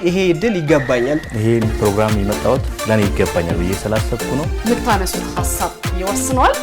ይሄ እድል ይገባኛል። ይሄን ፕሮግራም የመጣሁት ለኔ ይገባኛል ብዬ ስላሰብኩ ነው። የምታነሱት ሐሳብ ይወስነዋል።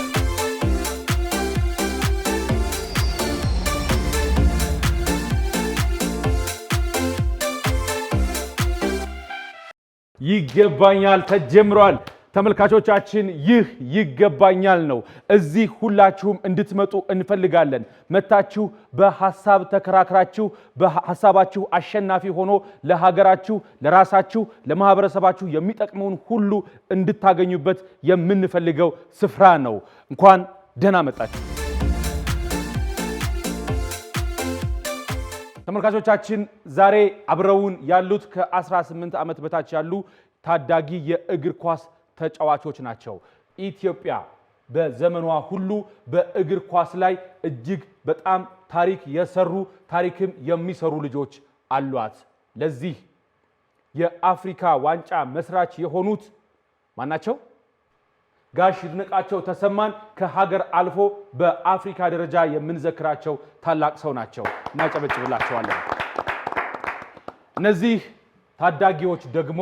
ይገባኛል ተጀምሯል። ተመልካቾቻችን ይህ ይገባኛል ነው። እዚህ ሁላችሁም እንድትመጡ እንፈልጋለን። መታችሁ በሐሳብ ተከራክራችሁ በሐሳባችሁ አሸናፊ ሆኖ ለሀገራችሁ፣ ለራሳችሁ፣ ለማህበረሰባችሁ የሚጠቅመውን ሁሉ እንድታገኙበት የምንፈልገው ስፍራ ነው። እንኳን ደህና መጣችሁ። ተመልካቾቻችን ዛሬ አብረውን ያሉት ከ18 ዓመት በታች ያሉ ታዳጊ የእግር ኳስ ተጫዋቾች ናቸው። ኢትዮጵያ በዘመኗ ሁሉ በእግር ኳስ ላይ እጅግ በጣም ታሪክ የሰሩ ታሪክም የሚሰሩ ልጆች አሏት። ለዚህ የአፍሪካ ዋንጫ መስራች የሆኑት ማናቸው? ጋሽ ይድነቃቸው ተሰማን ከሀገር አልፎ በአፍሪካ ደረጃ የምንዘክራቸው ታላቅ ሰው ናቸው። እናጨበጭብላቸዋለን። እነዚህ ታዳጊዎች ደግሞ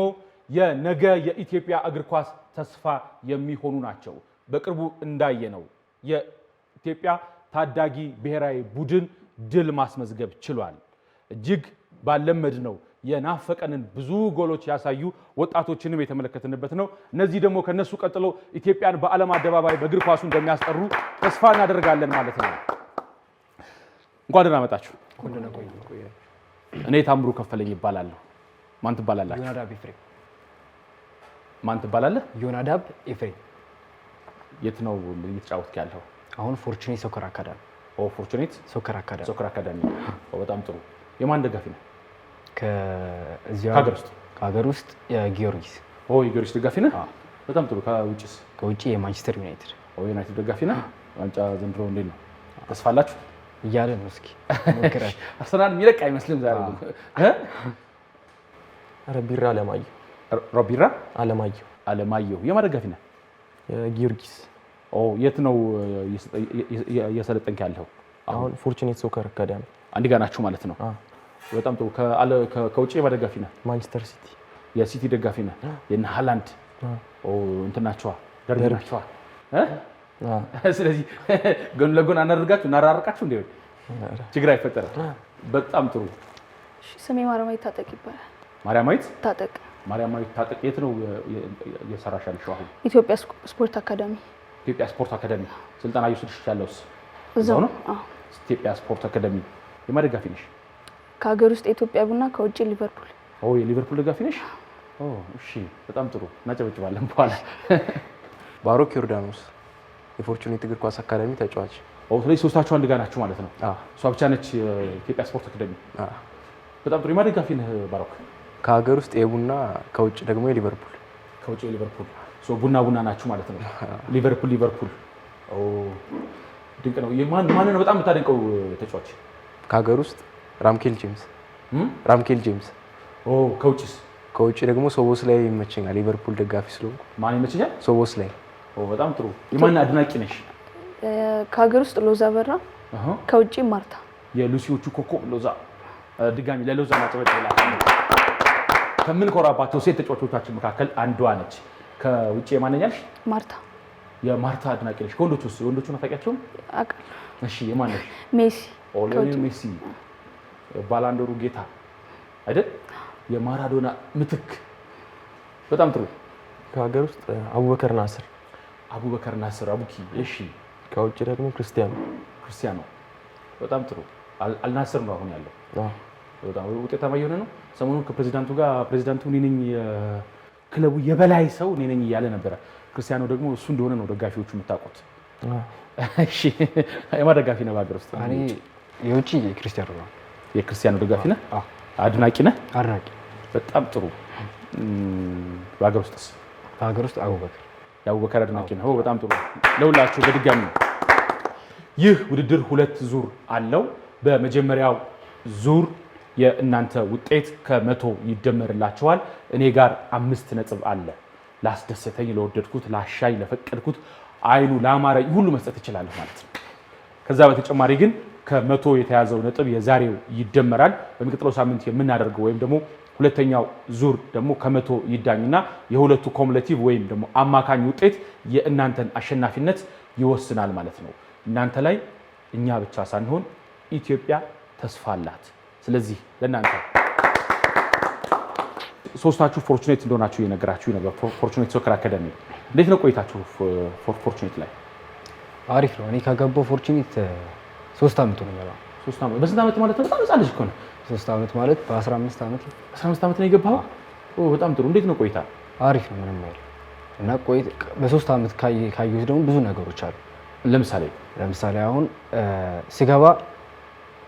የነገ የኢትዮጵያ እግር ኳስ ተስፋ የሚሆኑ ናቸው። በቅርቡ እንዳየነው የኢትዮጵያ ታዳጊ ብሔራዊ ቡድን ድል ማስመዝገብ ችሏል። እጅግ ባለመድነው የናፈቀንን ብዙ ጎሎች ያሳዩ ወጣቶችንም የተመለከትንበት ነው። እነዚህ ደግሞ ከነሱ ቀጥሎ ኢትዮጵያን በዓለም አደባባይ በእግር ኳሱ እንደሚያስጠሩ ተስፋ እናደርጋለን ማለት ነው። እንኳን ደህና መጣችሁ። እኔ ታምሩ ከፈለኝ ይባላል። ማን ትባላላችሁ? ዮናዳብ ኤፍሬም። ማን ትባላለህ? ዮናዳብ ኤፍሬም። የት ነው እየተጫወትክ ያለው? አሁን ፎርቹኔት ሶከር አካዳሚ። ፎርቹኔት ሶከር አካዳሚ። በጣም ጥሩ። የማን ደጋፊ ነው? ከሀገር ውስጥ የጊዮርጊስ። የጊዮርጊስ ደጋፊ ነህ? በጣም ጥሩ። ከውጭስ? ከውጭ የማንቸስተር ዩናይትድ። ዩናይትድ ደጋፊ ነህ? ዋንጫ ዘንድሮ እንዴት ነው? ተስፋ አላችሁ? እያለ ነው። እስኪ ሞክረን። አርሰናል የሚለቅ አይመስልም ዛሬ። ረቢራ አለማየሁ። ሮቢራ አለማየሁ። የማን ደጋፊ ነህ? የጊዮርጊስ። የት ነው እየሰለጠንክ ያለው? አሁን ፎርቹኔት ሶከር አካዳሚ። አንድ ጋር ናችሁ ማለት ነው? በጣም ጥሩ። ከውጭ የማን ደጋፊ ነህ? ማንቸስተር ሲቲ። የሲቲ ደጋፊ ነህ? የነ ሃላንድ እንትናቸዋ ደርቢናቸዋ። ስለዚህ ጎን ለጎን እናራርቃችሁ እንዴ? ችግር አይፈጠርም። በጣም ጥሩ። ስሜ ማርያማዊት ታጠቅ ይባላል። ማርያማዊት ታጠቅ። የት ነው እየሰራሽ ያለሽው አሁን? ኢትዮጵያ ስፖርት አካዳሚ። ኢትዮጵያ ስፖርት አካዳሚ ስልጠና እየወሰድሽ ያለውስ እዛው ነው? ኢትዮጵያ ስፖርት አካዳሚ። የማን ደጋፊ ነሽ? ከሀገር ውስጥ የኢትዮጵያ ቡና፣ ከውጭ ሊቨርፑል። የሊቨርፑል ደጋፊ ነሽ? እሺ፣ በጣም ጥሩ። እናጨበጭባለን በኋላ። ባሮክ ዮርዳኖስ የፎርቹኔት እግር ኳስ አካዳሚ ተጫዋች። ስለዚህ ሶስታችሁ አንድ ጋር ናችሁ ማለት ነው? እሷ ብቻ ነች ኢትዮጵያ ስፖርት አካዳሚ። በጣም ጥሩ። የማን ደጋፊ ነህ ባሮክ? ከሀገር ውስጥ የቡና፣ ከውጭ ደግሞ የሊቨርፑል። ከውጭ የሊቨርፑል። ቡና ናችሁ ማለት ነው? ሊቨርፑል። ድንቅ ነው። ማን ነው በጣም የምታደንቀው ተጫዋች? ከሀገር ውስጥ ራምኬል ጄምስ። ከውጭስ? ከውጭ ደግሞ ሶቦስ ላይ ይመቸኛል። ሊቨርፑል ደጋፊ ስለሆንኩ። ማን ይመቸኛል? ሶቦስ ላይ። በጣም ጥሩ። የማን አድናቂ ነሽ? ከሀገር ውስጥ ሎዛ በራ፣ ከውጭ ማርታ። የሉሲዎቹ ኮከብ ሎዛ። ድጋሚ ለሎዛ ማጨበጭብላት። ከምንኮራባቸው ሴት ተጫዋቾቻችን መካከል አንዷ ነች። ከውጭ የማንኛልሽ? ማርታ። የማርታ አድናቂ ነሽ። ከወንዶቹ ውስጥ የወንዶቹን አታውቂያቸውም? አውቃለሁ። እሺ፣ የማን ነሽ? ሜሲ። ሊዮኔል ሜሲ ባላንዶሩ ጌታ አይደል? የማራዶና ምትክ። በጣም ጥሩ። ከሀገር ውስጥ አቡበከር ናስር። አቡኪ። እሺ። ከውጭ ደግሞ ክርስቲያኖ። በጣም ጥሩ። አልናስር ነው አሁን ያለው። በጣም ውጤታማ እየሆነ ነው። ሰሞኑን ከፕሬዚዳንቱ ጋር ፕሬዚዳንቱ እኔ ነኝ የክለቡ የበላይ ሰው እኔ ነኝ እያለ ነበረ። ክርስቲያኖ ደግሞ እሱ እንደሆነ ነው ደጋፊዎቹ የምታውቁት። እሺ፣ የማን ደጋፊ ነህ በሀገር ውስጥ? እኔ የውጭ ክርስቲያኖ ነው። የክርስቲያኖ ደጋፊ ነህ? አድናቂ ነህ? አድናቂ። በጣም ጥሩ። በሀገር ውስጥስ? በሀገር ውስጥ አቡበከር። የአቡበከር አድናቂ ነህ? በጣም ጥሩ። ለሁላችሁ በድጋሚ ይህ ውድድር 2 ዙር አለው። በመጀመሪያው ዙር የእናንተ ውጤት ከ100 ይደመርላችኋል። እኔ ጋር 5 ነጥብ አለ። ላስደሰተኝ፣ ለወደድኩት፣ ላሻኝ፣ ለፈቀድኩት፣ አይኑ ላማረኝ ሁሉ መስጠት እችላለሁ ማለት ነው። ከዛ በተጨማሪ ግን ከመቶ የተያዘው ነጥብ የዛሬው ይደመራል። በሚቀጥለው ሳምንት የምናደርገው ወይም ደግሞ ሁለተኛው ዙር ደግሞ ከመቶ ይዳኝና የሁለቱ ኮሙሌቲቭ ወይም ደግሞ አማካኝ ውጤት የእናንተን አሸናፊነት ይወስናል ማለት ነው። እናንተ ላይ እኛ ብቻ ሳንሆን ኢትዮጵያ ተስፋ አላት። ስለዚህ ለእናንተ ሶስታችሁ ፎርቹኔት እንደሆናችሁ እየነገራችሁ ነበር። ፎርቹኔት ሶከር አካዳሚ እንዴት ነው ቆይታችሁ? ፎርቹኔት ላይ አሪፍ ነው። እኔ ከገባሁ ፎርቹኔት 3 ዓመት ነው የሚለው። 3 ዓመት በስንት ዓመት ማለት ነው? በጣም ህፃን ልጅ እኮ ነው። 3 ዓመት ማለት በ15 ዓመት 15 ዓመት ነው የገባኸው? በጣም ጥሩ። እንዴት ነው ቆይታ? አሪፍ ነው ምንም አይደል። እና በ3 ዓመት ካየሁት ደግሞ ብዙ ነገሮች አሉ። ለምሳሌ አሁን ስገባ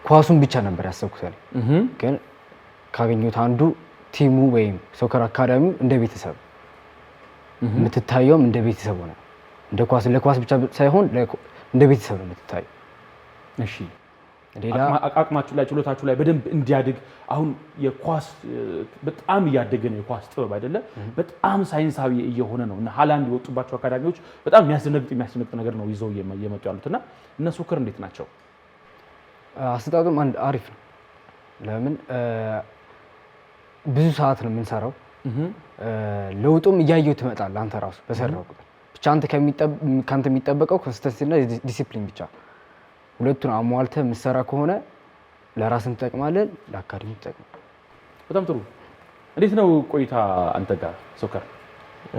ኳሱን ብቻ ነበር ያሰብኩት ግን ካገኘሁት አንዱ ቲሙ ወይም ሶከር አካዳሚው እንደ ቤተሰብ የምትታየውም እንደ ቤተሰብ ሆነ። እንደ ኳስ ለኳስ ብቻ ሳይሆን እንደ ቤተሰብ ነው የምትታየው። እሺ አቅማችሁ ላይ ችሎታችሁ ላይ በደንብ እንዲያድግ አሁን የኳስ በጣም እያደገ ነው። የኳስ ጥበብ አይደለ በጣም ሳይንሳዊ እየሆነ ነው እና ሃላንድ የወጡባቸው አካዳሚዎች በጣም የሚያስደነግጥ ነገር ነው ይዘው እየመጡ ያሉትና እነሱ ሶከር እንዴት ናቸው? አስተጣጡም አሪፍ ነው። ለምን ብዙ ሰዓት ነው የምንሰራው። ለውጡም እያየው ትመጣለህ አንተ ራሱ በሰራው ቁጥር ብቻ ካንተ የሚጠበቀው ኮንሲስተንሲና ዲሲፕሊን ብቻ። ሁለቱን አሟልተህ የምትሰራ ከሆነ ለራስን ትጠቅማለህ፣ ለአካዳሚ ትጠቅማለህ። በጣም ጥሩ። እንዴት ነው ቆይታ አንተ ጋር ሶከር?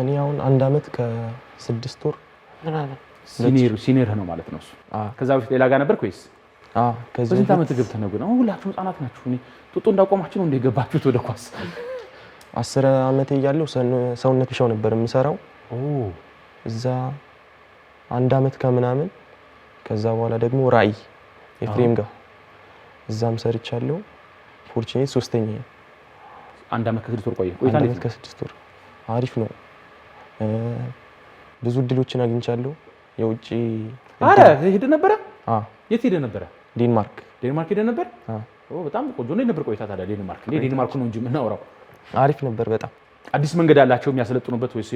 እኔ አሁን 1 ዓመት ከ6 ወር ምናምን ሲኒየር ነው ማለት ነው እሱ። ከዛ በፊት ሌላ ጋር ነበርክ ወይስ? ከዚህ በስንት ዓመት ገብተህ ነው ግን? አሁን ሁላችሁም ህፃናት ናችሁ። እኔ ጡጦ እንዳቆማችሁ ነው እንደገባችሁት ወደ ኳስ? 10 ዓመት እያለሁ ሰውነት ቢሻው ነበር የምሰራው እዛ 1 ዓመት ከምናምን። ከዛ በኋላ ደግሞ ራዕይ ኤፍሬም ጋር እዛም ሰርቻለሁ። ፎርቹኔት 3ኛ 1 ዓመት ከ6 ወር ቆየ። ቆይታ 1 ዓመት ከ6 ወር አሪፍ ነው። ብዙ እድሎችን አግኝቻለሁ። የውጪ ሄደ ነበረ? የት ሄደ ነበረ? ዴንማርክ ሄደ ነበር? በጣም ቆንጆ ነው ነበር ቆይታ። ታዲያ ዴንማርክ ነው እንጂ የምናወራው። አሪፍ ነበር በጣም። አዲስ መንገድ አላቸው የሚያሰለጥኑበት ወይስ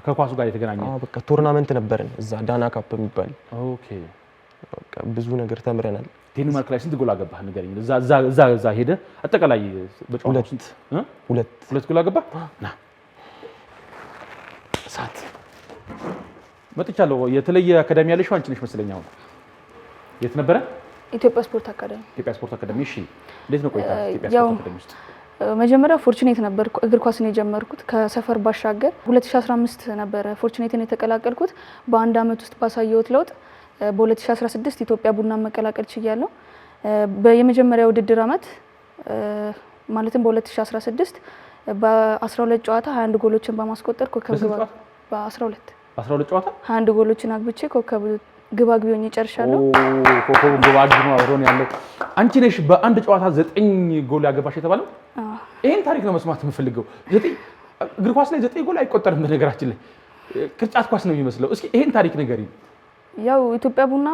ከኳሱ ጋር የተገናኘ? በቃ ቶርናመንት ነበረን እዛ ዳና ካፕ የሚባል። ኦኬ በቃ ብዙ ነገር ተምረናል። ዴንማርክ ላይ ስንት ጎል አገባህ ንገረኝ። እዛ ሄደ አጠቃላይ በጨዋታው ስንት? ሁለት ጎል አገባህ? ና ሳት መጥቻለሁ። የተለየ አካዳሚ ያለሽ አንቺ ነሽ መሰለኝ። አሁን የት ነበረ? ኢትዮጵያ ስፖርት አካዳሚ። ኢትዮጵያ ስፖርት አካዳሚ። እሺ እንዴት ነው ቆይታ ኢትዮጵያ ስፖርት አካዳሚ ውስጥ? መጀመሪያ ፎርቹኔት ነበር እግር ኳስን የጀመርኩት ከሰፈር ባሻገር 2015 ነበር ፎርቹኔትን የተቀላቀልኩት። በ1 ዓመት ውስጥ ባሳየሁት ለውጥ በ2016 ኢትዮጵያ ቡና መቀላቀል ችያለሁ። በየመጀመሪያው ውድድር ዓመት ማለትም በ2016 በ12 ጨዋታ 21 ጎሎችን በማስቆጠር ኮከብ በ12 ጨዋታ 21 ጎሎችን አግብቼ ኮከብ ግባግቢ ሆኜ ጨርሻለሁ። ኮከብ ግባግቢ ነው አብሮን ያለው። አንቺ ነሽ በአንድ ጨዋታ 9 ጎል ያገባሽ የተባለው? ይሄን ታሪክ ነው መስማት የምፈልገው። እግር ኳስ ላይ 9 ጎል አይቆጠርም በነገራችን ላይ ቅርጫት ኳስ ነው የሚመስለው። እስኪ ይሄን ታሪክ ንገሪኝ። ያው ኢትዮጵያ ቡና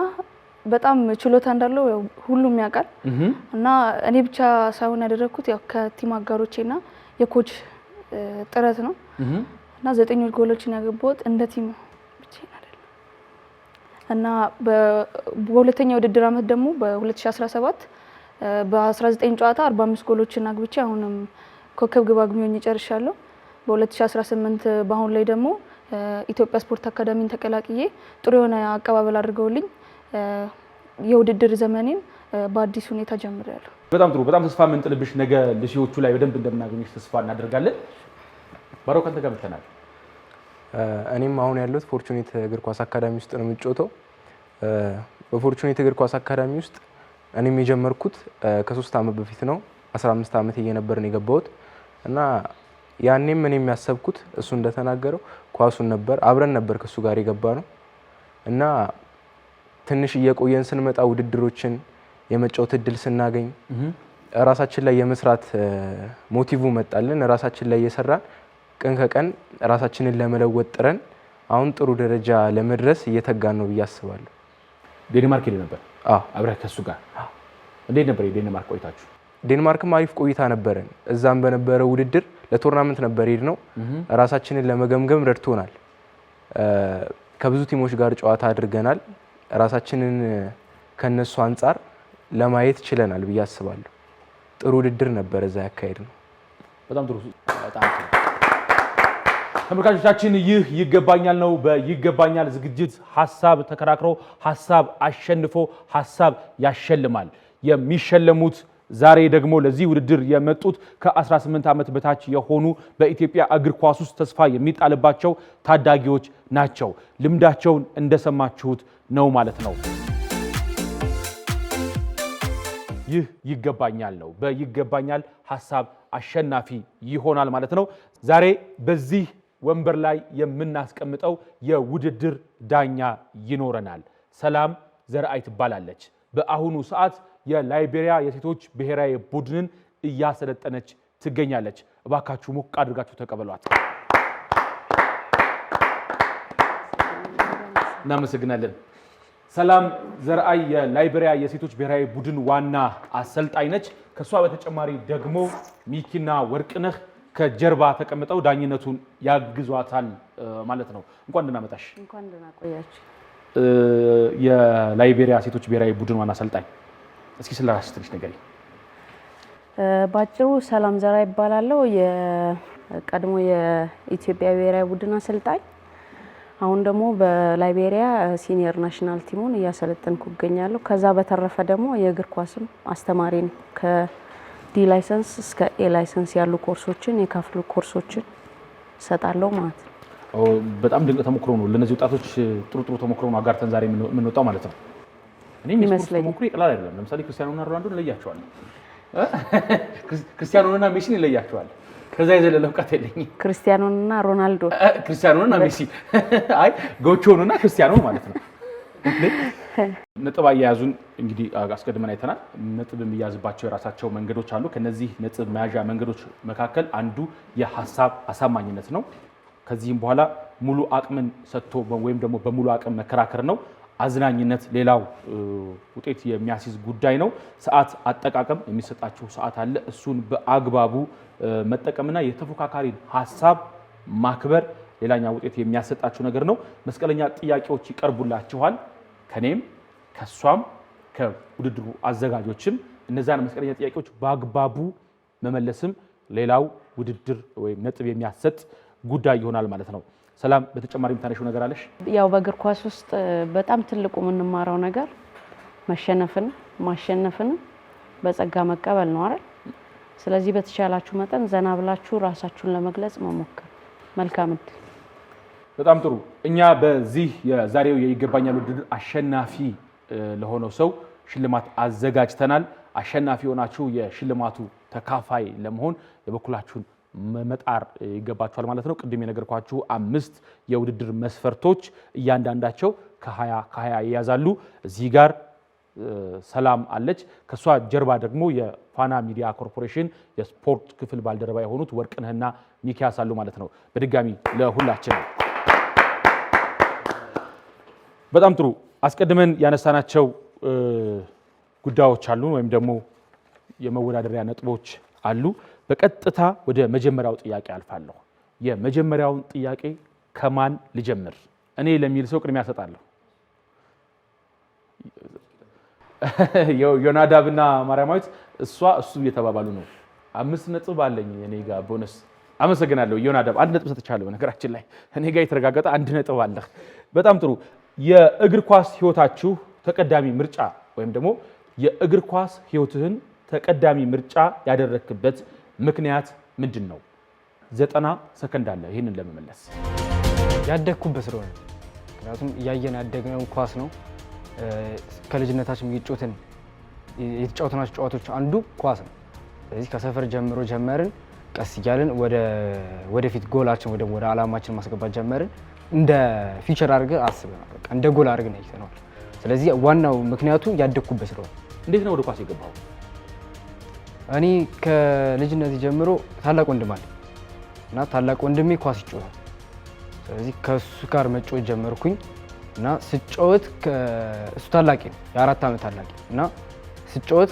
በጣም ችሎታ እንዳለው ያው ሁሉም ያውቃል እና እኔ ብቻ ሳይሆን ያደረኩት ያው ከቲም አጋሮቼና የኮች ጥረት ነው እና 9 ጎሎችን ያገባሁት እንደ ቲም ብቻዬን አይደለም። እና በሁለተኛው ውድድር ዓመት ደግሞ በ2017 በ19 ጨዋታ 45 ጎሎችን አግብቼ አሁንም ኮከብ ግባግቢ ሆኜ ጨርሻለሁ። በ2018 በአሁን ላይ ደግሞ ኢትዮጵያ ስፖርት አካዳሚን ተቀላቅዬ ጥሩ የሆነ አቀባበል አድርገውልኝ የውድድር ዘመኔን በአዲስ ሁኔታ ጀምሬያለሁ። በጣም ጥሩ። በጣም ተስፋ የምንጥልብሽ ነገ ልሲዎቹ ላይ በደንብ እንደምናገኝሽ ተስፋ እናደርጋለን። ባሮክ አንተ ጋር መተናል። እኔም አሁን ያለሁት ፎርቹኔት እግር ኳስ አካዳሚ ውስጥ ነው የምጫወተው። በፎርቹኔት እግር ኳስ አካዳሚ ውስጥ እኔም የጀመርኩት ከ3 ዓመት በፊት ነው። 15 ዓመት እየነበርን የገባሁት እና ያኔም እኔ የሚያሰብኩት እሱ እንደተናገረው ኳሱን ነበር። አብረን ነበር ከሱ ጋር የገባ ነው እና ትንሽ እየቆየን ስንመጣ ውድድሮችን የመጫወት እድል ስናገኝ ራሳችን ላይ የመስራት ሞቲቭ መጣልን። ራሳችን ላይ እየሰራን ቀን ከቀን ራሳችንን ለመለወጥ ጥረን አሁን ጥሩ ደረጃ ለመድረስ እየተጋን ነው ብዬ አስባለሁ። ዴንማርክ ሄደ ነበር? አብረህ ከሱ ጋር እንዴት ነበር የዴንማርክ ቆይታችሁ? ዴንማርክም አሪፍ ቆይታ ነበረን። እዛም በነበረው ውድድር ለቶርናመንት ነበር ሄድነው። ራሳችንን ለመገምገም ረድቶናል። ከብዙ ቲሞች ጋር ጨዋታ አድርገናል። ራሳችንን ከነሱ አንጻር ለማየት ችለናል ብዬ አስባለሁ። ጥሩ ውድድር ነበር እዛ ያካሄድ ነው። በጣም ጥሩ። ተመልካቾቻችን ይህ ይገባኛል ነው። በይገባኛል ዝግጅት ሀሳብ ተከራክሮ ሀሳብ አሸንፎ ሀሳብ ያሸልማል። የሚሸለሙት ዛሬ ደግሞ ለዚህ ውድድር የመጡት ከ18 ዓመት በታች የሆኑ በኢትዮጵያ እግር ኳስ ውስጥ ተስፋ የሚጣልባቸው ታዳጊዎች ናቸው። ልምዳቸውን እንደሰማችሁት ነው ማለት ነው። ይህ ይገባኛል ነው። በይገባኛል ሀሳብ አሸናፊ ይሆናል ማለት ነው። ዛሬ በዚህ ወንበር ላይ የምናስቀምጠው የውድድር ዳኛ ይኖረናል። ሰላም ዘርአይ ትባላለች። በአሁኑ ሰዓት የላይቤሪያ የሴቶች ብሔራዊ ቡድንን እያሰለጠነች ትገኛለች። እባካችሁ ሞቅ አድርጋችሁ ተቀበሏት። እናመሰግናለን። ሰላም ዘርአይ የላይቤሪያ የሴቶች ብሔራዊ ቡድን ዋና አሰልጣኝ ነች። ከሷ በተጨማሪ ደግሞ ሚኪና ወርቅነህ ከጀርባ ተቀምጠው ዳኝነቱን ያግዟታል ማለት ነው። እንኳን ደህና መጣሽ። እንኳን ደህና ቆያችሁ። የላይቤሪያ ሴቶች ብሔራዊ ቡድን ዋና አሰልጣኝ፣ እስኪ ስለ ራስሽ ትንሽ ንገሪኝ። ባጭሩ ሰላም ዘርአይ ይባላለሁ። የቀድሞ የኢትዮጵያ ብሔራዊ ቡድን አሰልጣኝ፣ አሁን ደግሞ በላይቤሪያ ሲኒየር ናሽናል ቲሙን እያሰለጠንኩ እገኛለሁ። ከዛ በተረፈ ደግሞ የእግር ኳስም አስተማሪ ነኝ። ከዲ ላይሰንስ እስከ ኤ ላይሰንስ ያሉ ኮርሶችን የካፍሉ ኮርሶችን እሰጣለሁ ማለት ነው። በጣም ድንቅ ተሞክሮ ነው። ለነዚህ ወጣቶች ጥሩ ተሞክሮ ነው አጋርተን ዛሬ የምንወጣው ማለት ነው። እኔ የሚስፖርት ተሞክሮ ይቀላል አይደለም። ለምሳሌ ክርስቲያኖና ሮናልዶን እለያቸዋለሁ፣ ክርስቲያኖና ሜሲን እለያቸዋለሁ። ከዛ የዘለለ እውቀት የለኝም። ክርስቲያኖና ሮናልዶ፣ ክርስቲያኖና ሜሲ፣ አይ ጎቾንና ክርስቲያኖ ማለት ነው። ነጥብ አያያዙን እንግዲህ አስቀድመን አይተናል። ነጥብ የሚያዝባቸው የራሳቸው መንገዶች አሉ። ከነዚህ ነጥብ መያዣ መንገዶች መካከል አንዱ የሀሳብ አሳማኝነት ነው። ከዚህም በኋላ ሙሉ አቅምን ሰጥቶ ወይም ደግሞ በሙሉ አቅም መከራከር ነው። አዝናኝነት ሌላው ውጤት የሚያስይዝ ጉዳይ ነው። ሰዓት አጠቃቀም የሚሰጣችሁ ሰዓት አለ። እሱን በአግባቡ መጠቀምና የተፎካካሪን ሀሳብ ማክበር ሌላኛው ውጤት የሚያሰጣችሁ ነገር ነው። መስቀለኛ ጥያቄዎች ይቀርቡላችኋል። ከኔም ከሷም ከውድድሩ አዘጋጆችም እነዛን መስቀለኛ ጥያቄዎች በአግባቡ መመለስም ሌላው ውድድር ወይም ነጥብ የሚያሰጥ ጉዳይ ይሆናል ማለት ነው። ሰላም በተጨማሪ የምታነሺው ነገር አለሽ? ያው በእግር ኳስ ውስጥ በጣም ትልቁ የምንማረው ነገር መሸነፍን ማሸነፍን በጸጋ መቀበል ነው አይደል? ስለዚህ በተቻላችሁ መጠን ዘና ብላችሁ ራሳችሁን ለመግለጽ መሞከር። መልካም እድል። በጣም ጥሩ። እኛ በዚህ የዛሬው የይገባኛል ውድድር አሸናፊ ለሆነው ሰው ሽልማት አዘጋጅተናል። አሸናፊ ሆናችሁ የሽልማቱ ተካፋይ ለመሆን የበኩላችሁን መጣር ይገባችኋል ማለት ነው። ቅድም የነገርኳችሁ 5 የውድድር መስፈርቶች እያንዳንዳቸው ከ20 ይያዛሉ። እዚህ ጋር ሰላም አለች። ከሷ ጀርባ ደግሞ የፋና ሚዲያ ኮርፖሬሽን የስፖርት ክፍል ባልደረባ የሆኑት ወርቅነህና ሚኪያስ አሉ ማለት ነው። በድጋሚ ለሁላችን በጣም ጥሩ። አስቀድመን ያነሳናቸው ጉዳዮች አሉ ወይም ደግሞ የመወዳደሪያ ነጥቦች አሉ። በቀጥታ ወደ መጀመሪያው ጥያቄ አልፋለሁ። የመጀመሪያውን ጥያቄ ከማን ልጀምር? እኔ ለሚል ሰው ቅድሚያ እሰጣለሁ። ዮናዳብና ማርያማዊት እሱ እየተባባሉ ነው። 5 ነጥብ አለኝ እኔ ጋር ቦነስ። አመሰግናለሁ ዮናዳብ። 1 ነጥብ ሰጥቻለሁ። በነገራችን ላይ እኔ ጋር የተረጋገጠ 1 ነጥብ አለ። በጣም ጥሩ። የእግር ኳስ ህይወታችሁ ተቀዳሚ ምርጫ ወይም ደግሞ የእግር ኳስ ህይወትህን ተቀዳሚ ምርጫ ያደረክበት ምክንያት ምንድን ነው? 90 ሰከንድ አለ ይህንን ለመመለስ። ያደግኩበት ስለሆነ ምክንያቱም እያየን ያደግነው ኳስ ነው። ከልጅነታችን የተጫወትናቸው ጨዋታዎች አንዱ ኳስ ነው። ስለዚህ ከሰፈር ጀምሮ ጀመርን። ቀስ እያልን ወደፊት ጎላችን ወደ ዓላማችን ማስገባት ጀመርን። እንደ ፊቸር አድርገን አስበናል። በቃ እንደ ጎል አድርገን አይተነዋል። ስለዚህ ዋናው ምክንያቱ ያደግኩበት ስለሆነ። እንዴት ነው ወደ ኳስ የገባው? እኔ ከልጅነት ጀምሮ ታላቅ ወንድም አለ እና ታላቅ ወንድሜ ኳስ ይጫወታል። ስለዚህ ከሱ ጋር መጫወት ጀመርኩኝ እና ስጫወት እሱ ታላቂ ነው፣ የ4 ዓመት ታላቂ እና ስጫወት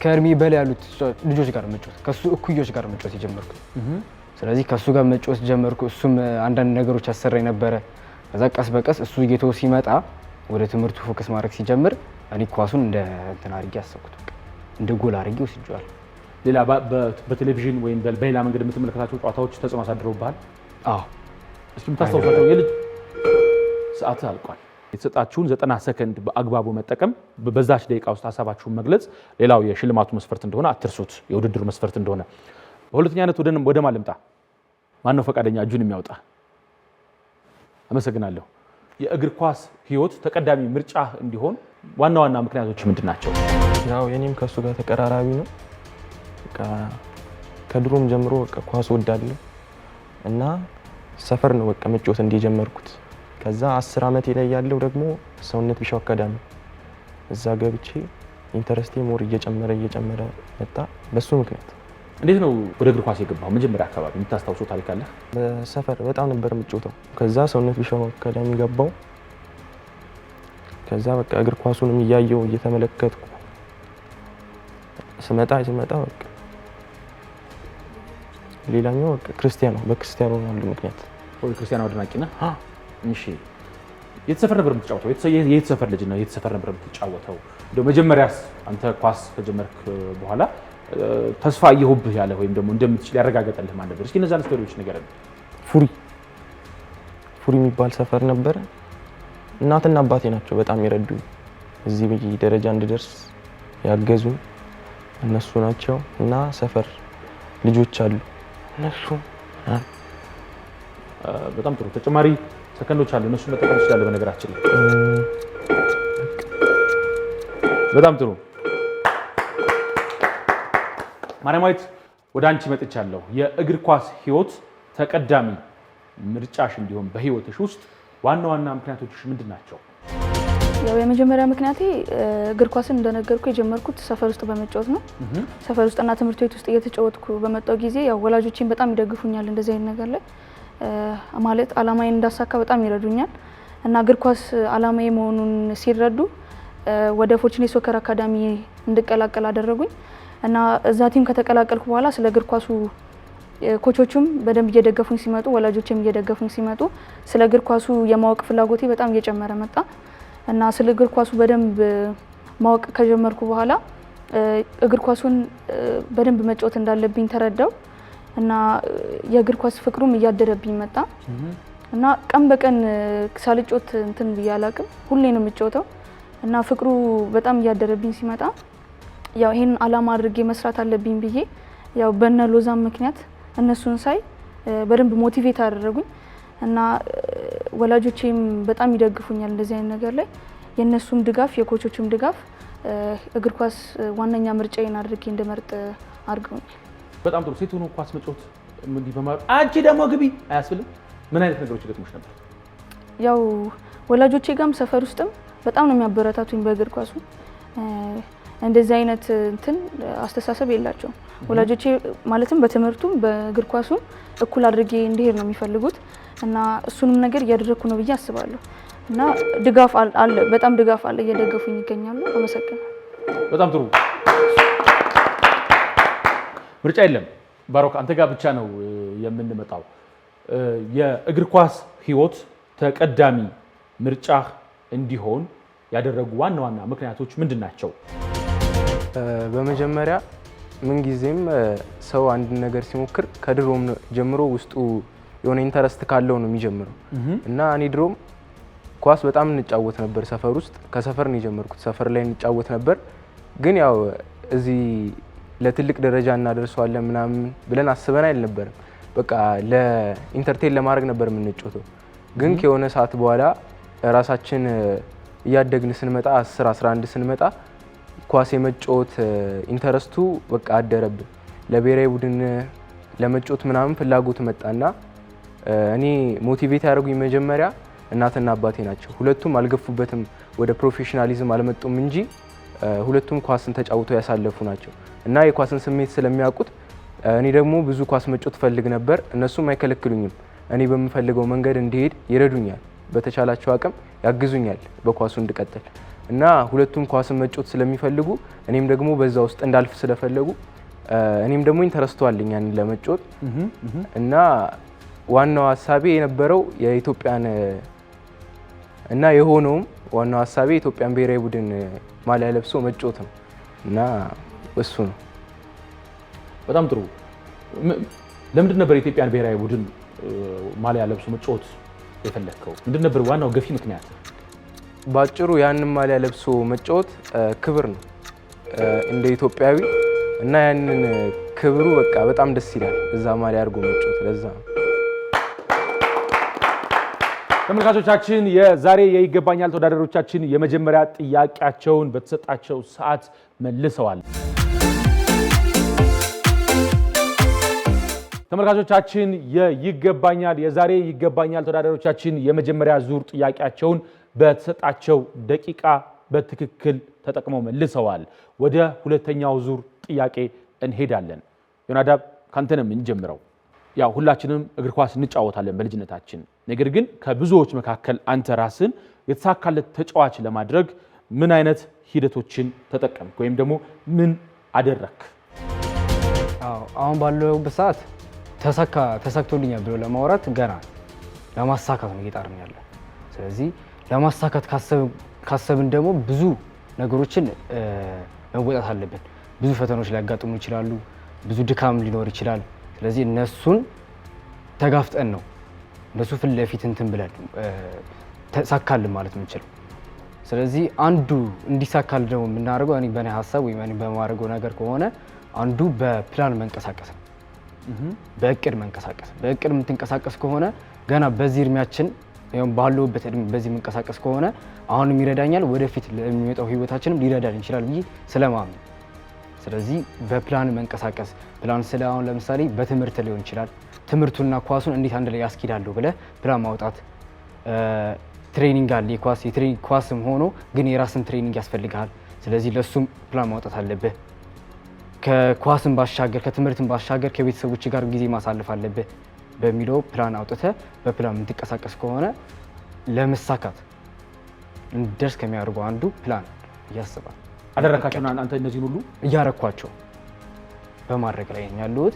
ከእድሜ በላይ ያሉት ልጆች ጋር መጫወት ከሱ እኩዮች ጋር መጫወት የጀመርኩት። ስለዚህ ከሱ ጋር መጫወት ጀመርኩ። እሱም አንዳንድ ነገሮች ያሰራኝ ነበረ። ከዛ ቀስ በቀስ እሱ ጌቶ ሲመጣ ወደ ትምህርቱ ፎከስ ማድረግ ሲጀምር እኔ ኳሱን እንደ እንትን አድርጌ አሰብኩት፣ እንደ ጎል አድርጌ ወስጄዋለሁ። ሌላ በቴሌቪዥን ወይም በሌላ መንገድ የምትመለከታቸው ጨዋታዎች ተጽዕኖ አሳድረውብሃል? አዎ። እስኪ የምታስታውሳቸው የልጅ ሰዓት አልቋል። የተሰጣችሁን 90 ሰከንድ በአግባቡ መጠቀም፣ በዛች ደቂቃ ውስጥ ሀሳባችሁን መግለጽ ሌላው የሽልማቱ መስፈርት እንደሆነ አትርሱት፣ የውድድሩ መስፈርት እንደሆነ። በሁለተኛነት ወደ ማን ልምጣ? ማን ነው ፈቃደኛ እጁን የሚያወጣ? አመሰግናለሁ። የእግር ኳስ ህይወት ተቀዳሚ ምርጫ እንዲሆን ዋና ዋና ምክንያቶች ምንድን ናቸው? ያው የኔም ከሱ ጋር ተቀራራቢ ነው። በቃ ከድሮም ጀምሮ በቃ ኳስ ወዳለሁ እና ሰፈር ነው በቃ መጫወት እንደጀመርኩት። ከዛ 10 ዓመቴ ላይ ያለው ደግሞ ሰውነት ቢሻው አካዳሚ እዛ ገብቼ ኢንተረስቴ ሞር እየጨመረ መጣ። በሱ ምክንያት እንዴት ነው ወደ እግር ኳስ የገባው? መጀመሪያ አካባቢ የምታስታውሰው ታሪክ አለ? በሰፈር በጣም ነበር የምጫወተው። ከዛ ሰውነት ቢሻው አካዳሚ ገባው። ከዛ በቃ እግር ኳሱንም እያየው እየተመለከትኩ ስመጣ በቃ ሌላኛው በቃ በክርስቲያኖ ሮናልዶ ምክንያት። ወይ ክርስቲያኖ አድናቂ ነህ? እሺ። የት ሰፈር ነበር የምትጫወተው? የት ሰፈር ልጅ ነው? የት ሰፈር ነበር የምትጫወተው? እንደው መጀመሪያስ አንተ ኳስ ከጀመርክ በኋላ ተስፋ እየሆብህ ያለ ወይም ደግሞ እንደምትችል ያረጋገጠልህ ማን ነበር? እስኪ እነዛን ስቶሪዎች ንገረን። ፉሪ የሚባል ሰፈር ነበረ። እናትና አባቴ ናቸው በጣም የረዱኝ፣ እዚህ ደረጃ እንድደርስ ያገዙኝ እነሱ ናቸው። እና ሰፈር ልጆች አሉ እነሱ። በጣም ጥሩ። ተጨማሪ ሰከንዶች አሉ፣ እነሱ መጠቀም ትችላለህ። በነገራችን ላይ በጣም ጥሩ። ማርያማዊት ወደ አንቺ መጥቻለሁ። የእግር ኳስ ህይወት ተቀዳሚ ምርጫሽ እንዲሆን በህይወትሽ ውስጥ ዋና ዋና ምክንያቶችሽ ምንድን ናቸው? ያው የመጀመሪያ ምክንያቴ እግር ኳስን እንደነገርኩ የጀመርኩት ሰፈር ውስጥ በመጫወት ነው። ሰፈር ውስጥና ትምህርት ቤት ውስጥ እየተጫወትኩ በመጣው ጊዜ ያው ወላጆቼን በጣም ይደግፉኛል እንደዚህ አይነት ነገር ላይ ማለት አላማዬን እንዳሳካ በጣም ይረዱኛል እና እግር ኳስ አላማዬ መሆኑን ሲረዱ ወደ ፎርቹኔት ሶከር አካዳሚ እንድቀላቀል አደረጉኝ እና እዛ ቲም ከተቀላቀልኩ በኋላ ስለ እግር ኳሱ ኮቾቹም በደንብ እየደገፉኝ ሲመጡ፣ ወላጆቼም እየደገፉኝ ሲመጡ ስለ እግር ኳሱ የማወቅ ፍላጎቴ በጣም እየጨመረ መጣ እና ስለ እግር ኳሱ በደንብ ማወቅ ከጀመርኩ በኋላ እግር ኳሱን በደንብ መጫወት እንዳለብኝ ተረዳው እና የእግር ኳስ ፍቅሩም እያደረብኝ መጣ እና ቀን በቀን ሳልጫወት እንትን ብዬ አላቅም፣ ሁሌ ነው የምጫወተው እና ፍቅሩ በጣም እያደረብኝ ሲመጣ ያው ይሄን አላማ አድርጌ መስራት አለብኝ ብዬ ያው በእነ ሎዛም ምክንያት እነሱን ሳይ በደንብ ሞቲቬት አደረጉኝ እና ወላጆቼም በጣም ይደግፉኛል እንደዚህ አይነት ነገር ላይ። የእነሱም ድጋፍ የኮቾቹም ድጋፍ እግር ኳስ ዋነኛ ምርጫዬን አድርጌ እንድመርጥ አድርገውኛል። በጣም ጥሩ። ሴት ሆኖ ኳስ መጫወት እንዲህ በማለት አንቺ ደግሞ ግቢ አያስብልም? ምን አይነት ነገሮች ገጥሞሽ ነበር? ያው ወላጆቼ ጋርም ሰፈር ውስጥም በጣም ነው የሚያበረታቱኝ በእግር ኳሱ። እንደዚህ አይነት እንትን አስተሳሰብ የላቸውም ወላጆቼ፣ ማለትም በትምህርቱም በእግር ኳሱም እኩል አድርጌ እንዲሄድ ነው የሚፈልጉት እና እሱንም ነገር እያደረኩ ነው ብዬ አስባለሁ እና ድጋፍ አለ፣ በጣም ድጋፍ አለ፣ እየደገፉኝ ይገኛሉ። አመሰግናለሁ። በጣም ጥሩ። ምርጫ የለም ባሮክ፣ አንተ ጋር ብቻ ነው የምንመጣው። የእግር ኳስ ህይወት ተቀዳሚ ምርጫ እንዲሆን ያደረጉ ዋና ዋና ምክንያቶች ምንድን ናቸው? በመጀመሪያ ምንጊዜም ሰው አንድ ነገር ሲሞክር ከድሮም ጀምሮ ውስጡ የሆነ ኢንተረስት ካለው ነው የሚጀምረው እና እኔ ድሮም ኳስ በጣም እንጫወት ነበር ሰፈር ውስጥ። ከሰፈር ነው የጀመርኩት፣ ሰፈር ላይ እንጫወት ነበር። ግን ያው እዚህ ለትልቅ ደረጃ እናደርሰዋለን ምናምን ብለን አስበን አልነበረም። በቃ ለኢንተርቴን ለማድረግ ነበር የምንጫወተው። ግን ከሆነ ሰዓት በኋላ ራሳችን እያደግን ስንመጣ 10 11 ስንመጣ ኳስ የመጫወት ኢንተረስቱ በቃ አደረብን። ለብሔራዊ ቡድን ለመጫወት ምናምን ፍላጎት መጣና እኔ ሞቲቬት ያደረጉኝ መጀመሪያ እናትና አባቴ ናቸው። ሁለቱም አልገፉበትም፣ ወደ ፕሮፌሽናሊዝም አልመጡም እንጂ ሁለቱም ኳስን ተጫውተው ያሳለፉ ናቸው እና የኳስን ስሜት ስለሚያውቁት እኔ ደግሞ ብዙ ኳስ መጫወት ፈልግ ነበር። እነሱም አይከለክሉኝም። እኔ በምፈልገው መንገድ እንዲሄድ ይረዱኛል፣ በተቻላቸው አቅም ያግዙኛል በኳሱ እንድቀጥል እና ሁለቱም ኳስን መጫወት ስለሚፈልጉ እኔም ደግሞ በዛ ውስጥ እንዳልፍ ስለፈለጉ እኔም ደግሞ ኢንተረስቱ አለኝ ያንን ለመጫወት እና ዋናው ሀሳቤ የነበረው የኢትዮጵያን እና የሆነውም ዋናው ሀሳቤ ኢትዮጵያን ብሔራዊ ቡድን ማሊያ ለብሶ መጫወት ነው እና እሱ ነው። በጣም ጥሩ። ለምንድን ነበር የኢትዮጵያን ብሔራዊ ቡድን ማሊያ ለብሶ መጫወት የፈለግከው? ምንድን ነበር ዋናው ገፊ ምክንያት? ባጭሩ ያንን ማሊያ ለብሶ መጫወት ክብር ነው እንደ ኢትዮጵያዊ እና ያንን ክብሩ በቃ በጣም ደስ ይላል እዛ ማሊያ አድርጎ መጫወት። ለዛ ነው። ተመልካቾቻችን የዛሬ የይገባኛል ተወዳዳሪዎቻችን የመጀመሪያ ጥያቄያቸውን በተሰጣቸው ሰዓት መልሰዋል። ተመልካቾቻችን የይገባኛል የዛሬ ይገባኛል ተወዳዳሪዎቻችን የመጀመሪያ ዙር ጥያቄያቸውን በተሰጣቸው ደቂቃ በትክክል ተጠቅመው መልሰዋል። ወደ ሁለተኛው ዙር ጥያቄ እንሄዳለን። ዮናዳብ ካንተ ነው የምንጀምረው። ያው ሁላችንም እግር ኳስ እንጫወታለን በልጅነታችን። ነገር ግን ከብዙዎች መካከል አንተ ራስን የተሳካለት ተጫዋች ለማድረግ ምን አይነት ሂደቶችን ተጠቀምክ ወይም ደግሞ ምን አደረክ? አሁን ባለውበት ሰዓት ተሳክቶልኛል ብሎ ለማውራት ገና ለማሳካት ነው እየጣርን ያለ። ስለዚህ ለማሳካት ካሰብን ደግሞ ብዙ ነገሮችን መወጣት አለብን። ብዙ ፈተናዎች ሊያጋጥሙ ይችላሉ። ብዙ ድካም ሊኖር ይችላል። ስለዚህ እነሱን ተጋፍጠን ነው እነሱ ፊት ለፊት እንትን ብለን ተሳካልን ማለት የምንችለው። ስለዚህ አንዱ እንዲሳካልን ደግሞ የምናደርገው እኔ በእኔ ሀሳብ ወይም እኔ በማድረገው ነገር ከሆነ አንዱ በፕላን መንቀሳቀስ ነው። በእቅድ መንቀሳቀስ። በእቅድ የምትንቀሳቀስ ከሆነ ገና በዚህ እድሜያችን ባለውበት እድሜ በዚህ መንቀሳቀስ ከሆነ አሁንም ይረዳኛል፣ ወደፊት ለሚመጣው ህይወታችንም ሊረዳን ይችላል ብዬ ስለማምን ስለዚህ በፕላን መንቀሳቀስ። ፕላን ስለ አሁን ለምሳሌ በትምህርት ሊሆን ይችላል። ትምህርቱና ኳሱን እንዴት አንድ ላይ ያስኪዳሉ ብለህ ፕላን ማውጣት። ትሬኒንግ አለ የትሬኒንግ ኳስም ሆኖ ግን የራስን ትሬኒንግ ያስፈልግሃል። ስለዚህ ለሱም ፕላን ማውጣት አለብህ። ከኳስም ባሻገር ከትምህርትም ባሻገር ከቤተሰቦች ጋር ጊዜ ማሳለፍ አለብህ በሚለው ፕላን አውጥተህ በፕላን የምትንቀሳቀስ ከሆነ ለመሳካት እንደርስ ከሚያደርገው አንዱ ፕላን ያስባል። አደረካቸውና አንተ እነዚህን ሁሉ እያረኳቸው በማድረግ ላይ ያሉት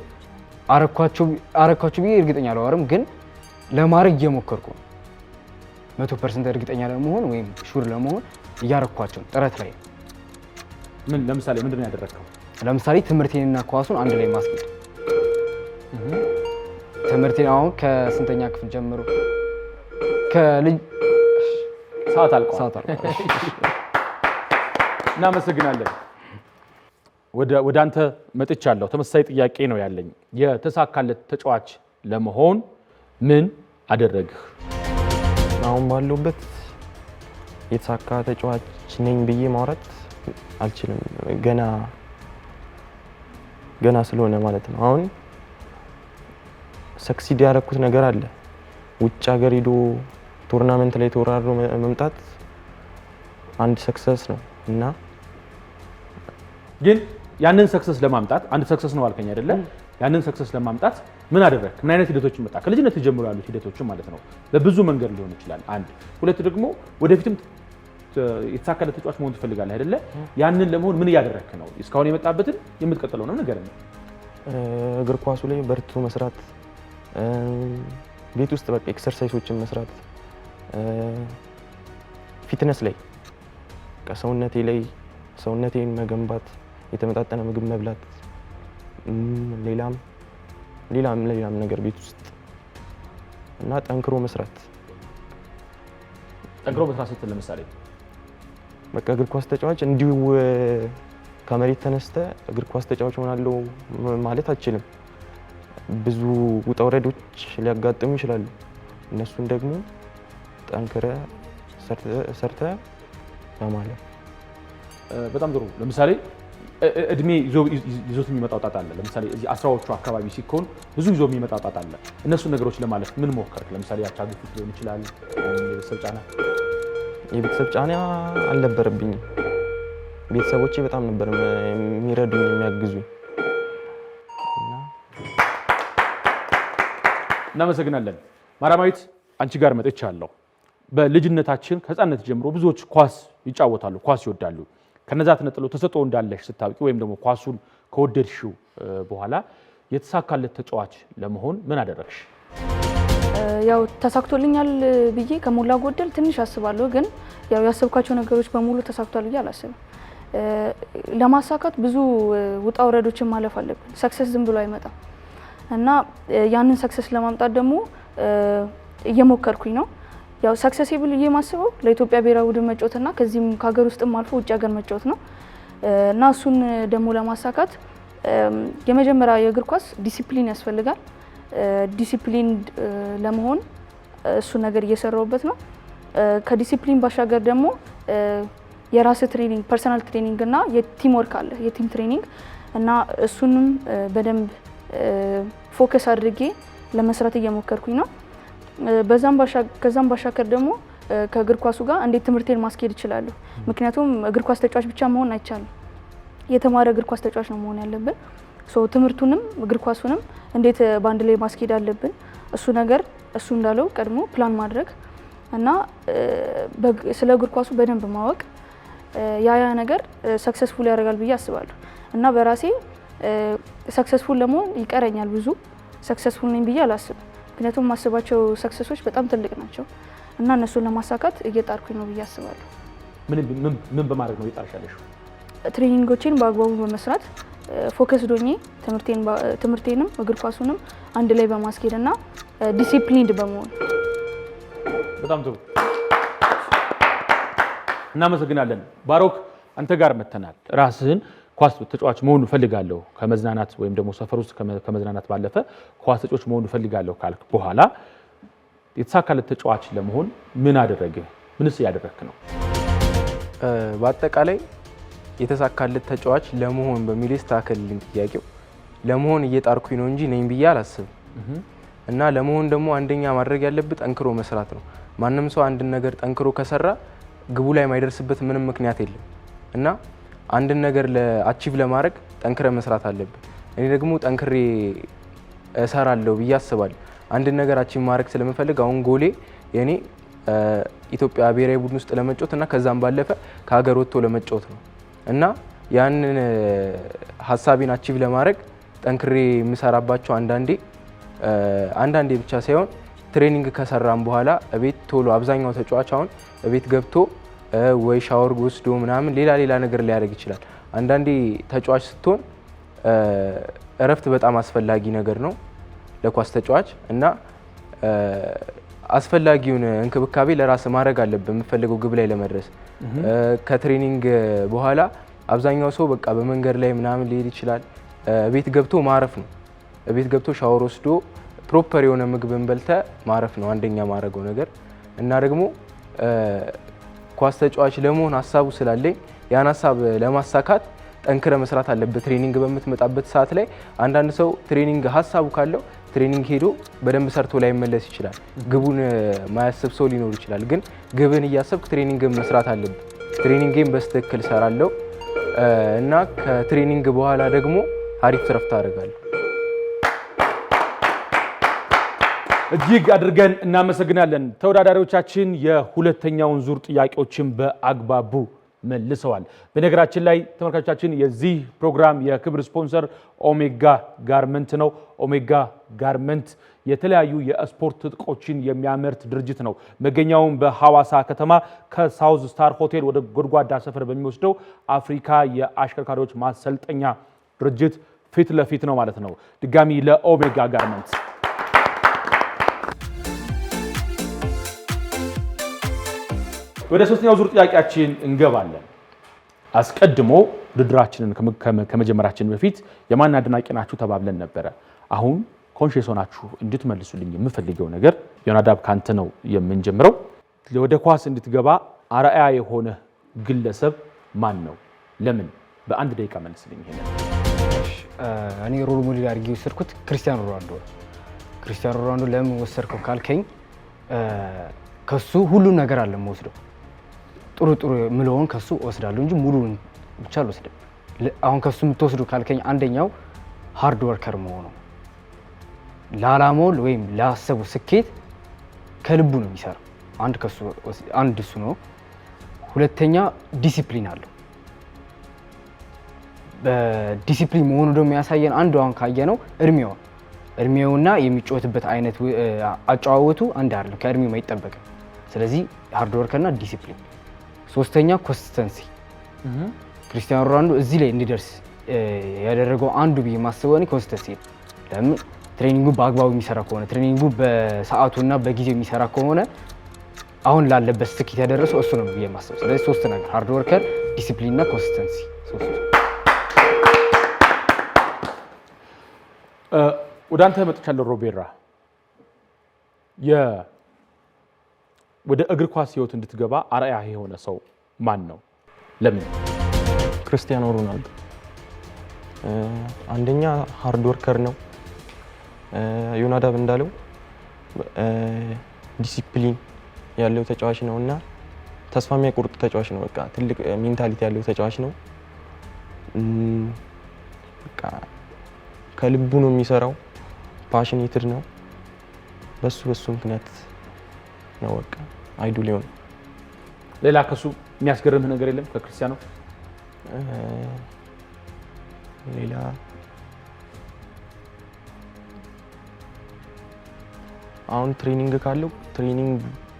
አረኳቸው ብዬ እርግጠኛ አልዋርም፣ ግን ለማድረግ እየሞከርኩ ነው። 100% እርግጠኛ ለመሆን ወይም ሹር ለመሆን እያረኳቸው ጥረት ላይ። ምን ለምሳሌ ምንድነው ያደረከው? ለምሳሌ ትምህርቴንና ኳሱን አንድ ላይ ማስኬድ። ትምህርቴን አሁን ከስንተኛ ክፍል ጀምሮ ከልጅ ሰዓት አልቋል። እናመሰግናለን። ወደ አንተ መጥቻለሁ። ተመሳሳይ ጥያቄ ነው ያለኝ። የተሳካለት ተጫዋች ለመሆን ምን አደረግህ? አሁን ባለውበት የተሳካ ተጫዋች ነኝ ብዬ ማውራት አልችልም። ገና ስለሆነ ማለት ነው። አሁን ሰክሲድ ያደረኩት ነገር አለ። ውጭ ሀገር ሄዶ ቱርናመንት ላይ ተወራድሮ መምጣት አንድ ሰክሰስ ነው እና ግን ያንን ሰክሰስ ለማምጣት አንድ ሰክሰስ ነው አልከኝ አይደለ? ያንን ሰክሰስ ለማምጣት ምን አደረክ? ምን አይነት ሂደቶችን መጣ? ከልጅነት ጀምሮ ያሉት ሂደቶችን ማለት ነው። በብዙ መንገድ ሊሆን ይችላል። አንድ ሁለት ደግሞ ወደፊትም የተሳካለት ተጫዋች መሆን ትፈልጋለህ አይደለ? ያንን ለመሆን ምን እያደረክ ነው? እስካሁን የመጣበትን የምትቀጥለው ነው ነገር ነው። እግር ኳሱ ላይ በርቱ መስራት፣ ቤት ውስጥ በቃ ኤክሰርሳይሶችን መስራት፣ ፊትነስ ላይ ሰውነቴን መገንባት፣ የተመጣጠነ ምግብ መብላት፣ ሌላም ነገር ቤት ውስጥ እና ጠንክሮ መስራት ስትል ለምሳሌ በቃ እግር ኳስ ተጫዋች እንዲሁ ከመሬት ተነስተ እግር ኳስ ተጫዋች ሆናለሁ ማለት አልችልም። ብዙ ውጣ ውረዶች ሊያጋጥሙ ይችላሉ። እነሱን ደግሞ ጠንክረ ሰርተ ለማለት። በጣም ጥሩ። ለምሳሌ እድሜ ይዞት የሚመጣው ጣጣ አለ። ለምሳሌ እዚህ 10ዎቹ አካባቢ ሲኮን ብዙ ይዞ የሚመጣው ጣጣ አለ። እነሱን ነገሮች ለማለፍ ምን ሞከርክ? ለምሳሌ ያቻ ግፊት ሊሆን ይችላል፣ የቤተሰብ ጫና አልነበረብኝም። ቤተሰቦቼ በጣም ነበር የሚረዱኝ የሚያግዙኝ። እናመሰግናለን። ማራማዊት አንቺ ጋር መጥቻለሁ። በልጅነታችን ከህፃንነት ጀምሮ ብዙዎች ኳስ ይጫወታሉ፣ ኳስ ይወዳሉ። ከነዛ ተነጥሎ ተሰጥኦ እንዳለሽ ስታውቂ ወይም ደግሞ ኳሱን ከወደድሽው በኋላ የተሳካለት ተጫዋች ለመሆን ምን አደረግሽ? ያው ተሳክቶልኛል ብዬ ከሞላ ጎደል ትንሽ አስባለሁ፣ ግን ያው ያሰብኳቸው ነገሮች በሙሉ ተሳክቷል ብዬ አላስብም። ለማሳካት ብዙ ውጣ ውረዶችን ማለፍ አለብን። ሰክሰስ ዝም ብሎ አይመጣም እና ያንን ሰክሰስ ለማምጣት ደግሞ እየሞከርኩኝ ነው። ያው ሰክሰስብል የማስበው ለኢትዮጵያ ብሔራዊ ቡድን መጫወትና ከዚህም ከሀገር ውስጥም አልፎ ውጭ ሀገር መጫወት ነው እና እሱን ደግሞ ለማሳካት የመጀመሪያ የእግር ኳስ ዲሲፕሊን ያስፈልጋል። ዲሲፕሊን ለመሆን እሱ ነገር እየሰራውበት ነው። ከዲሲፕሊን ባሻገር ደግሞ የራስ ትሬኒንግ ፐርሰናል ትሬኒንግ እና የቲም ወርክ አለ፣ የቲም ትሬኒንግ እና እሱንም በደንብ ፎከስ አድርጌ ለመስራት እየሞከርኩኝ ነው። ከዛም ባሻገር ደግሞ ከእግር ኳሱ ጋር እንዴት ትምህርቴን ማስኬድ እችላለሁ። ምክንያቱም እግር ኳስ ተጫዋች ብቻ መሆን አይቻልም። የተማረ እግር ኳስ ተጫዋች ነው መሆን ያለብን። ትምህርቱንም እግር ኳሱንም እንዴት በአንድ ላይ ማስኬድ አለብን። እሱ ነገር እሱ እንዳለው ቀድሞ ፕላን ማድረግ እና ስለ እግር ኳሱ በደንብ ማወቅ ያ ነገር ሰክሰስፉል ያደርጋል ብዬ አስባለሁ እና በራሴ ሰክሰስፉል ለመሆን ይቀረኛል። ብዙ ሰክሰስፉል ነኝ ብዬ አላስብም። ምክንያቱም ማስባቸው ሰክሰሶች በጣም ትልቅ ናቸው እና እነሱን ለማሳካት እየጣርኩኝ ነው ብዬ አስባለሁ። ምን በማድረግ ነው እየጣርሻለሽ? ትሬኒንጎችን በአግባቡ በመስራት ፎከስ ዶኜ ትምህርቴንም እግር ኳሱንም አንድ ላይ በማስኬድ እና ዲሲፕሊንድ በመሆን። በጣም ጥሩ እናመሰግናለን። ባሮክ አንተ ጋር መተናል። ራስህን ኳስ ተጫዋች መሆን ፈልጋለሁ ከመዝናናት ወይም ደግሞ ሰፈር ውስጥ ከመዝናናት ባለፈ ኳስ ተጫዋች መሆን ፈልጋለሁ ካልክ በኋላ የተሳካለት ተጫዋች ለመሆን ምን አደረግህ? ምንስ ያደረክ ነው? በአጠቃላይ የተሳካለት ተጫዋች ለመሆን በሚል ተስተካከልልኝ ጥያቄው። ለመሆን እየጣርኩኝ ነው እንጂ ነኝ ብዬ አላስብም። እና ለመሆን ደግሞ አንደኛ ማድረግ ያለበት ጠንክሮ መስራት ነው። ማንም ሰው አንድን ነገር ጠንክሮ ከሰራ ግቡ ላይ የማይደርስበት ምንም ምክንያት የለም እና አንድን ነገር ለአቺቭ ለማድረግ ጠንክረ መስራት አለብን። እኔ ደግሞ ጠንክሬ እሰራለሁ ብዬ አስባለሁ። አንድን ነገር አቺቭ ማድረግ ስለምፈልግ አሁን ጎሌ የኔ ኢትዮጵያ ብሔራዊ ቡድን ውስጥ ለመጫወት እና ከዛም ባለፈ ከሀገር ወጥቶ ለመጫወት ነው እና ያንን ሀሳቤን አቺቭ ለማድረግ ጠንክሬ የምሰራባቸው አንዳንዴ ብቻ ሳይሆን ትሬኒንግ ከሰራም በኋላ እቤት ቶሎ አብዛኛው ተጫዋች አሁን እቤት ገብቶ ወይ ሻወር ወስዶ ምናምን ሌላ ነገር ሊያደርግ ይችላል። አንዳንዴ ተጫዋች ስትሆን እረፍት በጣም አስፈላጊ ነገር ነው ለኳስ ተጫዋች እና አስፈላጊውን እንክብካቤ ለራስ ማድረግ አለብን የምፈልገው ግብ ላይ ለመድረስ። ከትሬኒንግ በኋላ አብዛኛው ሰው በቃ በመንገድ ላይ ምናምን ሊሄድ ይችላል። ቤት ገብቶ ማረፍ ነው። ቤት ገብቶ ሻወር ወስዶ ፕሮፐር የሆነ ምግብን በልተ ማረፍ ነው አንደኛ ማድረገው ነገር እና ደግሞ ኳስ ተጫዋች ለመሆን ሀሳቡ ስላለኝ ያን ሀሳብ ለማሳካት ጠንክረ መስራት አለበት። ትሬኒንግ በምትመጣበት ሰዓት ላይ አንዳንድ ሰው ትሬኒንግ ሀሳቡ ካለው ትሬኒንግ ሄዶ በደንብ ሰርቶ ላይ መለስ ይችላል። ግቡን ማያስብ ሰው ሊኖር ይችላል። ግን ግብን እያሰብክ ትሬኒንግ መስራት አለብን። ትሬኒንግን በስትክክል ሰራለሁ እና ከትሬኒንግ በኋላ ደግሞ አሪፍ ረፍት አደርጋለሁ። እጅግ አድርገን እናመሰግናለን። ተወዳዳሪዎቻችን የሁለተኛውን ዙር ጥያቄዎችን በአግባቡ መልሰዋል። በነገራችን ላይ ተመልካቾቻችን የዚህ ፕሮግራም የክብር ስፖንሰር ኦሜጋ ጋርመንት ነው። ኦሜጋ ጋርመንት የተለያዩ የስፖርት ትጥቆችን የሚያመርት ድርጅት ነው። መገኛውን በሐዋሳ ከተማ ከሳውዝ ስታር ሆቴል ወደ ጎድጓዳ ሰፈር በሚወስደው አፍሪካ የአሽከርካሪዎች ማሰልጠኛ ድርጅት ፊት ለፊት ነው ማለት ነው። ድጋሚ ለኦሜጋ ጋርመንት ወደ ሶስተኛው ዙር ጥያቄያችን እንገባለን። አስቀድሞ ውድድራችንን ከመጀመራችን በፊት የማን አድናቂ ናችሁ ተባብለን ነበረ። አሁን ኮንሺየስ ሆናችሁ እንድትመልሱልኝ የምፈልገው ነገር ዮናዳብ ካንተ ነው የምንጀምረው። ወደ ኳስ እንድትገባ አርአያ የሆነ ግለሰብ ማን ነው? ለምን? በአንድ ደቂቃ መልስልኝ። ይሄን እኔ ሮል ሞዴል አድርጌ ወሰድኩት ክርስቲያኖ ሮናልዶ። ክርስቲያኖ ሮናልዶ ለምን ወሰድከው ካልከኝ ከሱ ሁሉም ነገር አለ የምወስደው። ጥሩ ምለውን ከሱ ወስዳለሁ እንጂ ሙሉን ብቻ አልወስድም። አሁን ከሱ የምትወስዱ ካልከኝ አንደኛው ሃርድ ወርከር መሆኑ፣ ለዓላማው ወይም ላሰቡ ስኬት ከልቡ ነው የሚሰራው። አንድ እሱ ነው። ሁለተኛ ዲሲፕሊን አለው። በዲሲፕሊን መሆኑ ደግሞ ያሳየን አንዱ አሁን ካየነው እድሜው እድሜውና የሚጫወትበት አይነት አጫዋወቱ አንድ አይደለም፣ ከእድሜው አይጠበቅም። ስለዚህ ሃርድ ወርከርና ዲሲፕሊን። ሶስተኛ ኮንሲስተንሲ። ክርስቲያኖ ሮናልዶ እዚህ ላይ እንዲደርስ ያደረገው አንዱ ብዬ ማስበው እኔ ኮንሲስተንሲ ነው። ለምን ትሬኒንጉ በአግባቡ የሚሰራ ከሆነ ትሬኒንጉ በሰዓቱና በጊዜው የሚሰራ ከሆነ አሁን ላለበት ስኬት ያደረሰው እሱ ነው ብዬ ማስበው። ስለዚህ ሶስት ነገር ሃርድ ወርከር፣ ዲሲፕሊን እና ኮንሲስተንሲ ሶስቱ። ወደ አንተ መጥቻለሁ ሮቤራ። ወደ እግር ኳስ ህይወት እንድትገባ አርአያ የሆነ ሰው ማን ነው? ለምን? ክርስቲያኖ ሮናልዶ አንደኛ ሃርድ ወርከር ነው። ዮናዳብ እንዳለው ዲሲፕሊን ያለው ተጫዋች ነውና ተስፋ የሚያቆርጥ ተጫዋች ነው። በቃ ትልቅ ሜንታሊቲ ያለው ተጫዋች ነው። በቃ ከልቡ ነው የሚሰራው። ፓሽኔትድ ነው። በሱ ምክንያት ነው በቃ አይዶል ሊሆን። ሌላ ከሱ የሚያስገርምህ ነገር የለም ከክርስቲያኖ? ሌላ አሁን ትሬኒንግ ካለው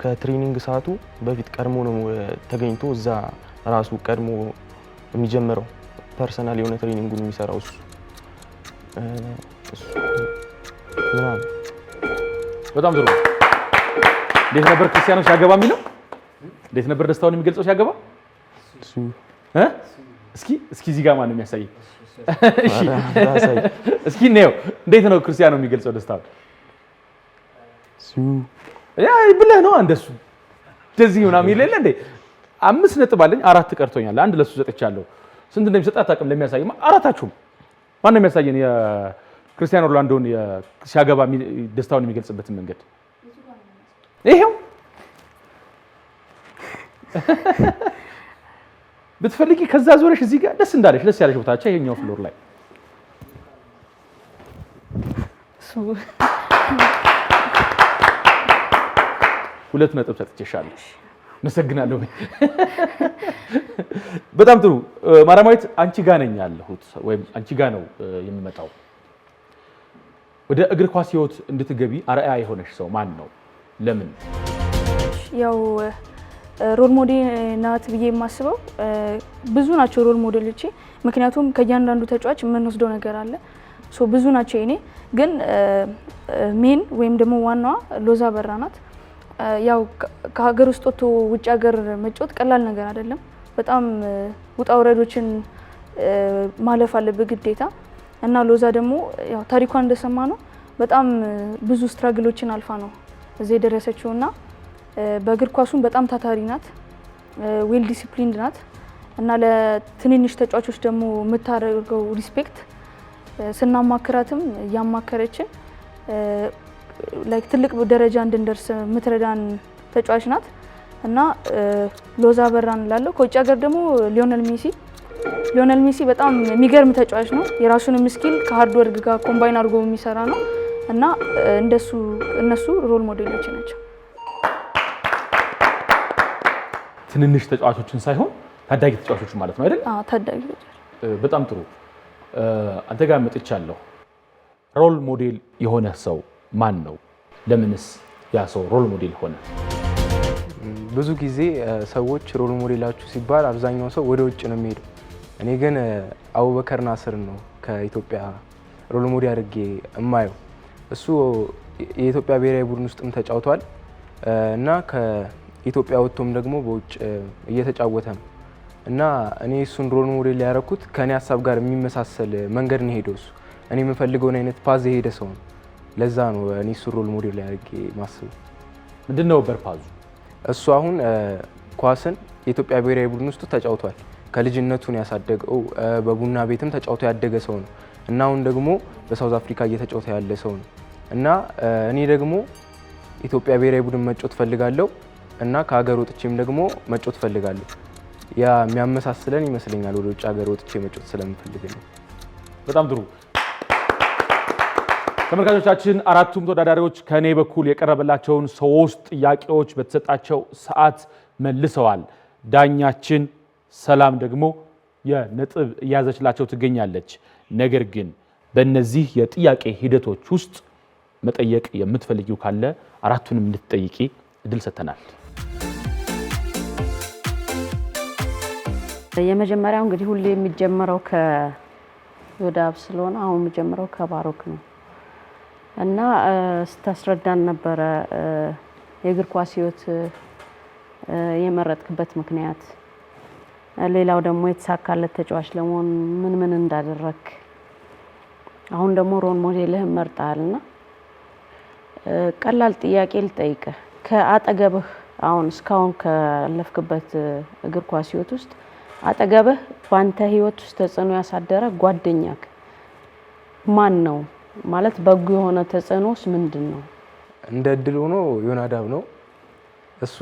ከትሬኒንግ ሰዓቱ በፊት ቀድሞ ነው ተገኝቶ እዛ ራሱ ቀድሞ የሚጀምረው ፐርሰናል የሆነ ትሬኒንጉን የሚሰራው እሱ ምናምን። በጣም ጥሩ። እንዴት ነበር ክርስቲያኖ ሲያገባ የሚለው? እንዴት ነበር ደስታውን የሚገልጸው ሲያገባ? እስኪ እዚህ ጋር ማን የሚያሳይ? እሺ እስኪ ነው እንዴት ነው ክርስቲያኖ የሚገልጸው ደስታውን? ብለህ ነው እንደሱ እንደዚህ ምናምን ይለለ እንዴ? 5 ነጥብ አለኝ፣ 4 ቀርቶኛል። አንድ ለሱ ሰጥቻለሁ። ስንት እንደሚሰጥ አታውቅም። ለሚያሳይ አራታችሁም ማን ነው የሚያሳየን የክርስቲያኖ ሮናልዶን ሲያገባ ደስታውን የሚገልጽበትን መንገድ? ይሄው ብትፈልጊ ከዛ ዞረሽ እዚህ ጋር ደስ እንዳለሽ ደስ ያለሽ ቦታቻ ይሄኛው ፍሎር ላይ 2 ነጥብ ሰጥቼሻለሁ። መሰግናለሁ። በጣም ጥሩ ማራማዊት፣ አንቺ ጋር ነኝ ያለሁት ወይም አንቺ ጋር ነው የሚመጣው። ወደ እግር ኳስ ህይወት እንድትገቢ አርአያ የሆነሽ ሰው ማን ነው? ለምን? ያው ሮል ሞዴል ናት ብዬ የማስበው ብዙ ናቸው ሮል ሞዴሎቼ። ምክንያቱም ከእያንዳንዱ ተጫዋች የምንወስደው ነገር አለ። ብዙ ናቸው። እኔ ግን ሜን ወይም ደግሞ ዋናዋ ሎዛ በራ ናት። ያው ከሀገር ውስጥ ወጥቶ ውጭ ሀገር መጫወት ቀላል ነገር አይደለም። በጣም ውጣ ውረዶችን ማለፍ አለበት ግዴታ እና ሎዛ ደግሞ ያው ታሪኳን እንደሰማ ነው በጣም ብዙ ስትራግሎችን አልፋ ነው እዚህ የደረሰችው እና በእግር ኳሱም በጣም ታታሪ ናት፣ ዌል ዲሲፕሊንድ ናት እና ለትንንሽ ተጫዋቾች ደግሞ የምታደርገው ሪስፔክት ስናማክራትም እያማከረችን ላይክ ትልቅ ደረጃ እንድንደርስ የምትረዳን ተጫዋች ናት እና ሎዛ በራን እላለሁ። ከውጭ ሀገር ደግሞ ሊዮኔል ሜሲ በጣም የሚገርም ተጫዋች ነው። የራሱንም ስኪል ከሃርድ ወርክ ጋር ኮምባይን አድርጎ የሚሰራ ነው እና እነሱ ሮል ሞዴሎች ናቸው። ትንንሽ ተጫዋቾችን ሳይሆን ታዳጊ ተጫዋቾችን ማለት ነው አይደል? አዎ ታዳጊ። በጣም ጥሩ። አንተ ጋር መጥቻለሁ። ሮል ሞዴል የሆነ ሰው ማን ነው? ለምንስ ያ ሰው ሮል ሞዴል ሆነ? ብዙ ጊዜ ሰዎች ሮል ሞዴላችሁ ሲባል አብዛኛው ሰው ወደ ውጭ ነው የሚሄደው። እኔ ግን አቡበከር ናስር ነው ከኢትዮጵያ ሮል ሞዴል አድርጌ እማየው። እሱ የኢትዮጵያ ብሔራዊ ቡድን ውስጥም ተጫውቷል እና ከኢትዮጵያ ወጥቶም ደግሞ በውጭ እየተጫወተ ነው እና እኔ እሱን ሮል ሞዴል ያደረኩት ከኔ ሀሳብ ጋር የሚመሳሰል መንገድ ነው ሄደው። እሱ እኔ የምፈልገውን አይነት ፓዝ የሄደ ሰው ነው። ለዛ ነው እኔ እሱን ሮል ሞዴል ያደርጌ ማስበው። ምንድነው በርፓዙ? እሱ አሁን ኳስን የኢትዮጵያ ብሔራዊ ቡድን ውስጥ ተጫውቷል። ከልጅነቱን ያሳደገው በቡና ቤትም ተጫውቶ ያደገ ሰው ነው እና አሁን ደግሞ በሳውዝ አፍሪካ እየተጫወተ ያለ ሰው ነው እና እኔ ደግሞ ኢትዮጵያ ብሔራዊ ቡድን መጫወት ፈልጋለሁ እና ከሀገር ወጥቼም ደግሞ መጫወት ፈልጋለሁ። ያ የሚያመሳስለን ይመስለኛል። ወደ ውጭ ሀገር ወጥቼ መጫወት ስለምፈልግ ነው። በጣም ጥሩ ተመልካቾቻችን፣ አራቱም ተወዳዳሪዎች ከኔ በኩል የቀረበላቸውን 3 ጥያቄዎች በተሰጣቸው ሰዓት መልሰዋል። ዳኛችን ሰላም ደግሞ የነጥብ እያዘችላቸው ትገኛለች። ነገር ግን በእነዚህ የጥያቄ ሂደቶች ውስጥ መጠየቅ የምትፈልጊው ካለ አራቱንም እንድትጠይቂ እድል ሰጥተናል። የመጀመሪያው እንግዲህ ሁሌ የሚጀምረው ከዮዳብ ስለሆነ አሁን የሚጀምረው ከባሮክ ነው እና ስታስረዳን ነበረ የእግር ኳስ ህይወት የመረጥክበት ምክንያት፣ ሌላው ደግሞ የተሳካለት ተጫዋች ለመሆን ምን እንዳደረክ፣ አሁን ደግሞ ሮል ሞዴልህን መርጠሃልና ቀላል ጥያቄ ልጠይቅህ። ከአጠገብህ አሁን እስካሁን ካለፍክበት እግር ኳስ ህይወት ውስጥ አጠገብህ በአንተ ህይወት ውስጥ ተጽዕኖ ያሳደረ ጓደኛክ ማን ነው? ማለት በጎ የሆነ ተጽዕኖስ ምንድን ነው? እንደ እድል ሆኖ ዮናዳብ ነው። እሱ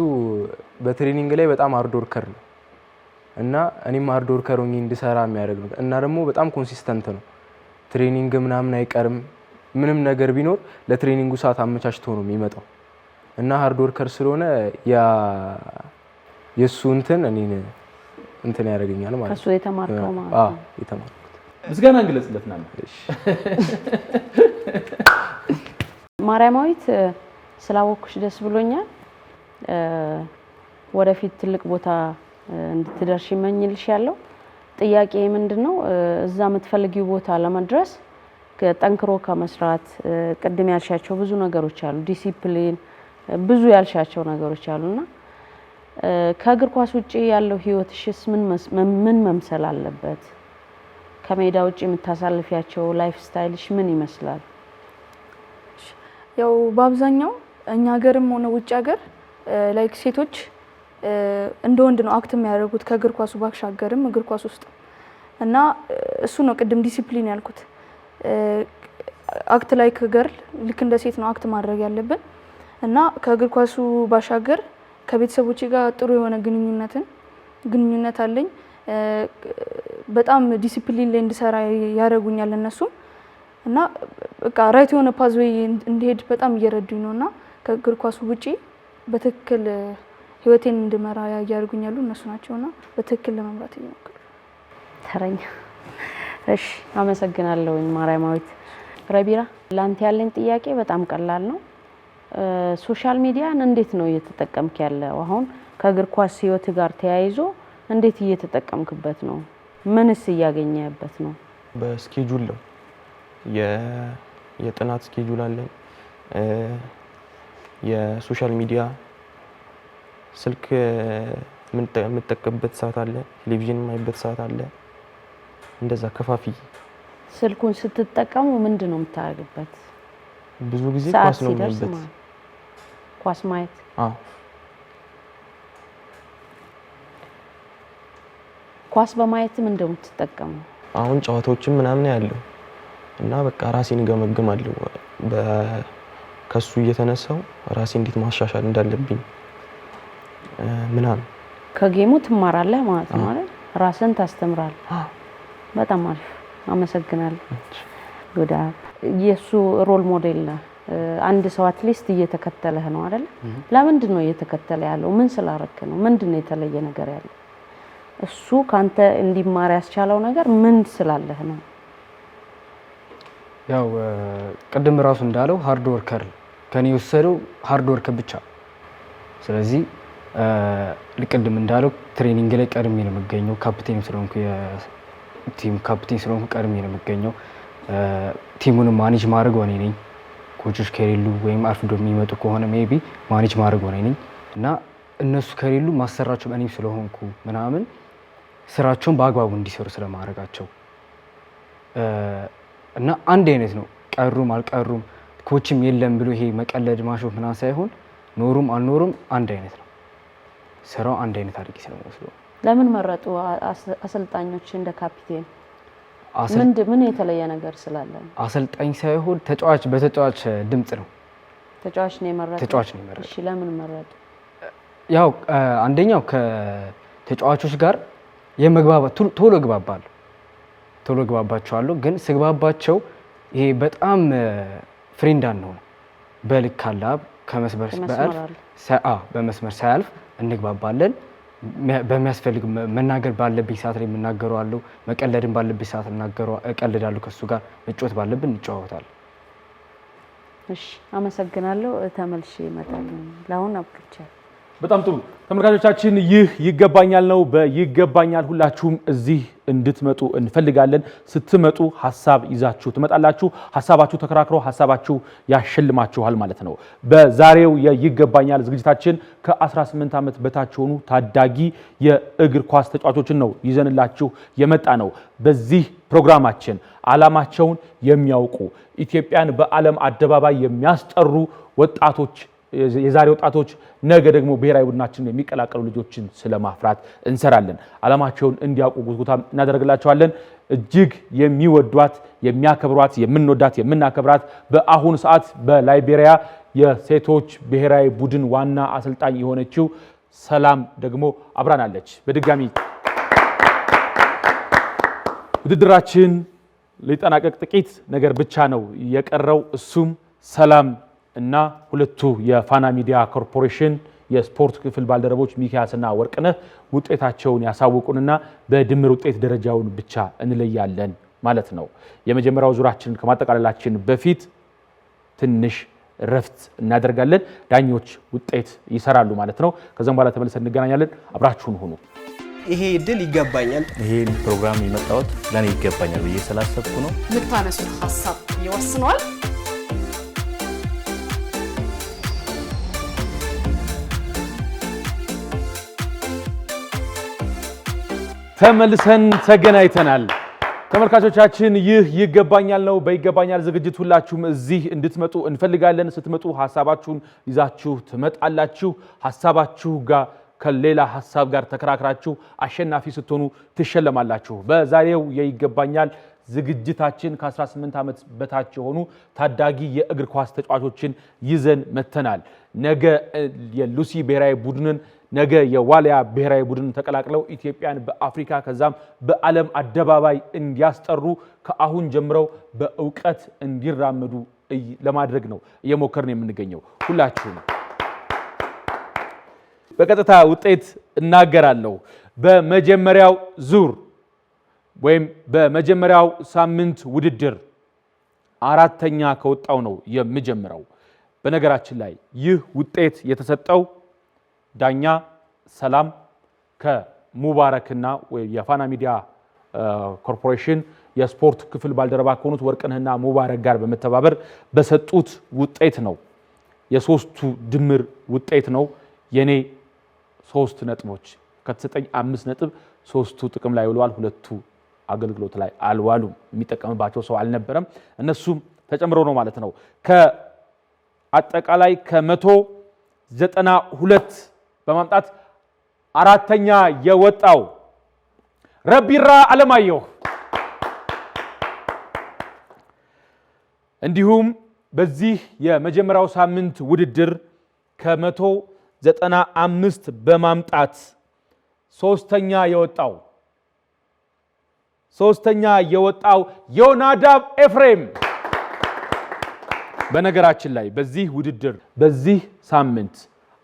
በትሬኒንግ ላይ በጣም ሃርድ ወርከር ነው እና እኔም ሃርድ ወርከር ሆኜ እንድሰራ የሚያደርግ ነው እና ደግሞ በጣም ኮንሲስተንት ነው። ትሬኒንግ ምናምን አይቀርም። ምንም ነገር ቢኖር ለትሬኒንጉ ሰዓት አመቻችቶ ነው የሚመጣው እና ሃርድ ወርከር ስለሆነ የሱ እንትን ያደርገኛል ማለት ነው። ከሱ የተማርከው ማለት ነው? የተማርኩት። ምስጋና እንግለጽለትና ነው። ማርያማዊት ስላወኩሽ ደስ ብሎኛል። ወደፊት ትልቅ ቦታ እንድትደርሽ ይመኝልሻለሁ። ጥያቄ ምንድነው እዛ የምትፈልጊው ቦታ ለመድረስ ጠንክሮ ከመስራት ቅድም ያልሻቸው ብዙ ነገሮች አሉ፣ ዲሲፕሊን ብዙ ያልሻቸው ነገሮች አሉና ከእግር ኳስ ውጪ ያለው ህይወትሽስ ምን መምሰል አለበት? ከሜዳ ውጪ የምታሳልፊያቸው ላይፍ ስታይልሽ ምን ይመስላል? ያው በአብዛኛው እኛ ሀገርም ሆነ ውጭ ሀገር ላይክ ሴቶች እንደ ወንድ ነው አክት የሚያደርጉት ከእግር ኳሱ ባሻገርም እግር ኳስ ውስጥ እና እሱ ነው ቅድም ዲሲፕሊን ያልኩት። አክት ላይክ ገርል ልክ እንደ ሴት ነው አክት ማድረግ ያለብን እና ከእግር ኳሱ ባሻገር ከቤተሰቦቼ ጋር ጥሩ የሆነ ግንኙነት አለኝ። በጣም ዲሲፕሊን ላይ እንድሰራ ያደርጉኛል እነሱም እና በቃ ራይት የሆነ ፓዝዌይ እንድሄድ በጣም እየረዱኝ ነውና ከእግር ኳሱ ውጪ በትክክል ህይወቴን እንድመራ ያደርጉኛሉ እነሱ ናቸውና በትክክል ለመምራት እየሞከርኩ። ተረኛ። እሺ፣ አመሰግናለሁ ማርያማዊት። ረቢራ፣ ላንተ ያለኝ ጥያቄ በጣም ቀላል ነው። ሶሻል ሚዲያን እንዴት ነው እየተጠቀምክ ያለው? አሁን ከእግር ኳስ ህይወት ጋር ተያይዞ እንዴት እየተጠቀምክበት ነው? ምንስ እያገኘህበት ነው? በስኬጁል ነው። የጥናት ስኬጁል አለን። የሶሻል ሚዲያ ስልክ የምጠቀምበት ሰዓት አለ፣ ቴሌቪዥን የማይበት ሰዓት አለ። እንደዛ ከፋፊ። ስልኩን ስትጠቀሙ ምንድን ነው የምታደርግበት? ብዙ ጊዜ ኳስ ነው የማይበት። ኳስ ማየት? አዎ። ኳስ በማየት ምንድን ነው የምትጠቀመው? አሁን ጨዋታዎችን ምናምን ያለው እና በቃ ራሴን ገመግማለሁ። ከሱ እየተነሳው ራሴ እንዴት ማሻሻል እንዳለብኝ ምናምን። ከጌሙ ትማራለህ ማለት ነው አይደል? ራስን ታስተምራለህ። በጣም አሪፍ፣ አመሰግናለሁ። ዮዳብ፣ የሱ ሮል ሞዴል ነው። አንድ ሰው አትሊስት እየተከተለህ ነው አይደል? ለምንድን ነው እየተከተለ ያለው? ምን ስላረክ ነው? ምንድን ነው የተለየ ነገር ያለው? እሱ ካንተ እንዲማር ያስቻለው ነገር ምን ስላለህ ነው? ያው ቅድም ራሱ እንዳለው ሃርድ ወርከር ከኔ የወሰደው ሃርድ ወርክ ብቻ። ስለዚህ ልቅድም እንዳለው ትሬኒንግ ላይ ቀድሜ ነው የምገኘው። ካፕቴን ስለሆንኩ የቲም ካፕቴን ስለሆንኩ ቀድሜ ነው የምገኘው። ቲሙን ማኔጅ ማድረግ እኔ ነኝ። ኮቾች ከሌሉ ወይም አርፍዶ የሚመጡ ከሆነ ሜቢ ማኔጅ ማድረግ እኔ ነኝ እና እነሱ ከሌሉ ማሰራቸው እኔም ስለሆንኩ ምናምን ስራቸውን በአግባቡ እንዲሰሩ ስለማድረጋቸው እና አንድ አይነት ነው። ቀሩም አልቀሩም ኮችም የለም ብሎ ይሄ መቀለድ ማሾፍ ምናምን ሳይሆን ኖሩም አልኖሩም አንድ አይነት ነው። ስራው አንድ አይነት አድርጌ ስለምወስደው። ለምን መረጡ አሰልጣኞች እንደ ካፒቴን? ምን የተለየ ነገር ስላለ? አሰልጣኝ ሳይሆን ተጫዋች በተጫዋች ድምጽ ነው። ተጫዋች ነው የመረጡ? ተጫዋች ነው የመረጡ። እሺ፣ ለምን መረጡ? ያው አንደኛው ከተጫዋቾች ጋር የመግባባት ቶሎ ግባባቸዋለሁ። ግን ስግባባቸው ይሄ በጣም ፍሬንድ አንሆን በልክ አላብ ከመስመር በመስመር ሳያልፍ እንግባባለን። በሚያስፈልግ መናገር ባለብኝ ሰዓት ላይ የምናገረዋለሁ። መቀለድን ባለብኝ ሰዓት እቀልዳለሁ። ከሱ ጋር መጫወት ባለብን እንጫወታለን። እሺ አመሰግናለሁ ተመልሼ እመጣለሁ ለአሁን አብቅቻለሁ በጣም ጥሩ ተመልካቾቻችን ይህ ይገባኛል ነው በይገባኛል ሁላችሁም እዚህ እንድትመጡ እንፈልጋለን ስትመጡ ሐሳብ ይዛችሁ ትመጣላችሁ ሐሳባችሁ ተከራክሮ ሐሳባችሁ ያሸልማችኋል ማለት ነው በዛሬው የይገባኛል ዝግጅታችን ከ18 ዓመት በታች ሆኑ ታዳጊ የእግር ኳስ ተጫዋቾችን ነው ይዘንላችሁ የመጣ ነው በዚህ ፕሮግራማችን ዓላማቸውን የሚያውቁ ኢትዮጵያን በዓለም አደባባይ የሚያስጠሩ ወጣቶች የዛሬ ወጣቶች ነገ ደግሞ ብሔራዊ ቡድናችንን የሚቀላቀሉ ልጆችን ስለማፍራት እንሰራለን ዓላማቸውን እንዲያውቁ ጉትጉታም እናደርግላቸዋለን እጅግ የሚወዷት የሚያከብሯት የምንወዳት የምናከብራት በአሁኑ ሰዓት በላይቤሪያ የሴቶች ብሔራዊ ቡድን ዋና አሰልጣኝ የሆነችው ሰላም ደግሞ አብራናለች በድጋሚ ውድድራችን ሊጠናቀቅ ጥቂት ነገር ብቻ ነው የቀረው እሱም ሰላም እና ሁለቱ የፋና ሚዲያ ኮርፖሬሽን የስፖርት ክፍል ባልደረቦች ሚኪያስና ወርቅነህ ውጤታቸውን ያሳውቁንና በድምር ውጤት ደረጃውን ብቻ እንለያለን ማለት ነው የመጀመሪያው ዙራችንን ከማጠቃለላችን በፊት ትንሽ ረፍት እናደርጋለን ዳኞች ውጤት ይሰራሉ ማለት ነው ከዛም በኋላ ተመልሰን እንገናኛለን አብራችሁን ሁኑ ይሄ ድል ይገባኛል ይሄን ፕሮግራም የመጣሁት ለኔ ይገባኛል ብዬ ስላሰብኩ ነው የምታነሱት ሀሳብ ይወስነዋል ተመልሰን ተገናኝተናል ተመልካቾቻችን ይህ ይገባኛል ነው በይገባኛል ዝግጅት ሁላችሁም እዚህ እንድትመጡ እንፈልጋለን ስትመጡ ሐሳባችሁን ይዛችሁ ትመጣላችሁ ሐሳባችሁ ጋር ከሌላ ሐሳብ ጋር ተከራክራችሁ አሸናፊ ስትሆኑ ትሸለማላችሁ በዛሬው የይገባኛል ዝግጅታችን ከ18 ዓመት በታች የሆኑ ታዳጊ የእግር ኳስ ተጫዋቾችን ይዘን መተናል ነገ የሉሲ ብሔራዊ ቡድንን ነገ የዋሊያ ብሔራዊ ቡድን ተቀላቅለው ኢትዮጵያን በአፍሪካ ከዛም በዓለም አደባባይ እንዲያስጠሩ ከአሁን ጀምረው በእውቀት እንዲራመዱ ለማድረግ ነው እየሞከርን የምንገኘው ሁላችሁም በቀጥታ ውጤት እናገራለሁ በመጀመሪያው ዙር ወይም በመጀመሪያው ሳምንት ውድድር አራተኛ ከወጣው ነው የምጀምረው በነገራችን ላይ ይህ ውጤት የተሰጠው ዳኛ ሰላም ከሙባረክና የፋና ሚዲያ ኮርፖሬሽን የስፖርት ክፍል ባልደረባ ከሆኑት ወርቅነህና ሙባረክ ጋር በመተባበር በሰጡት ውጤት ነው የሶስቱ ድምር ውጤት ነው የኔ 3 ነጥቦች ከተሰጠኝ 5 ነጥብ 3ቱ ጥቅም ላይ ውለዋል ሁለቱ አገልግሎት ላይ አልዋሉም የሚጠቀምባቸው ሰው አልነበረም እነሱም ተጨምረው ነው ማለት ነው ከአጠቃላይ ከ192 በማምጣት አራተኛ የወጣው ረቢራ አለማየሁ እንዲሁም በዚህ የመጀመሪያው ሳምንት ውድድር ከ195 በማምጣት ሶስተኛ የወጣው ዮናዳብ ኤፍሬም በነገራችን ላይ በዚህ ውድድር በዚህ ሳምንት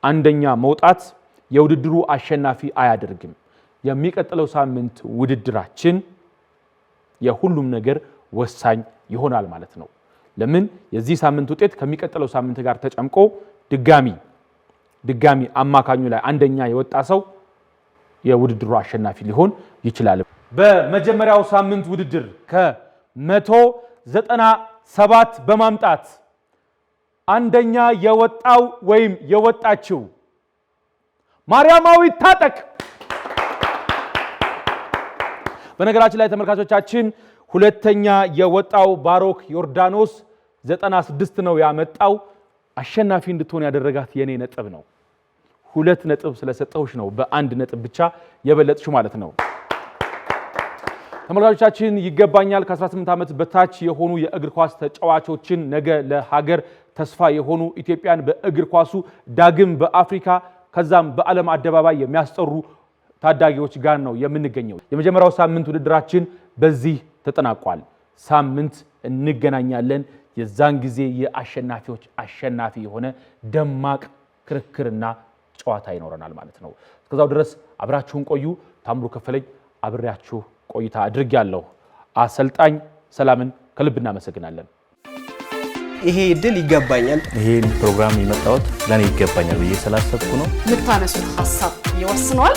አንደኛ መውጣት የውድድሩ አሸናፊ አያደርግም የሚቀጥለው ሳምንት ውድድራችን የሁሉም ነገር ወሳኝ ይሆናል ማለት ነው ለምን የዚህ ሳምንት ውጤት ከሚቀጥለው ሳምንት ጋር ተጨምቆ ድጋሚ አማካኙ ላይ አንደኛ የወጣ ሰው የውድድሩ አሸናፊ ሊሆን ይችላል በመጀመሪያው ሳምንት ውድድር ከ197 በማምጣት አንደኛ የወጣው ወይም የወጣችው ማርያማዊ ታጠቅ በነገራችን ላይ ተመልካቾቻችን ሁለተኛ የወጣው ባሮክ ዮርዳኖስ 96 ነው ያመጣው አሸናፊ እንድትሆን ያደረጋት የኔ ነጥብ ነው 2 ነጥብ ስለሰጠውሽ ነው በአንድ ነጥብ ብቻ የበለጥሽ ማለት ነው ተመልካቾቻችን ይገባኛል ከ18 ዓመት በታች የሆኑ የእግር ኳስ ተጫዋቾችን ነገ ለሀገር ተስፋ የሆኑ ኢትዮጵያን በእግር ኳሱ ዳግም በአፍሪካ ከዛም በዓለም አደባባይ የሚያስጠሩ ታዳጊዎች ጋር ነው የምንገኘው የመጀመሪያው ሳምንት ውድድራችን በዚህ ተጠናቋል ሳምንት እንገናኛለን የዛን ጊዜ የአሸናፊዎች አሸናፊ የሆነ ደማቅ ክርክርና ጨዋታ ይኖረናል ማለት ነው እስከዛው ድረስ አብራችሁን ቆዩ ታምሩ ከፈለኝ አብሬያችሁ ቆይታ አድርጌያለሁ አሰልጣኝ ሰላምን ከልብ እናመሰግናለን ይሄ እድል ይገባኛል። ይሄን ፕሮግራም የመጣሁት ለኔ ይገባኛል ብዬ ስላሰብኩ ነው። የምታነሱት ሀሳብ ይወስነዋል።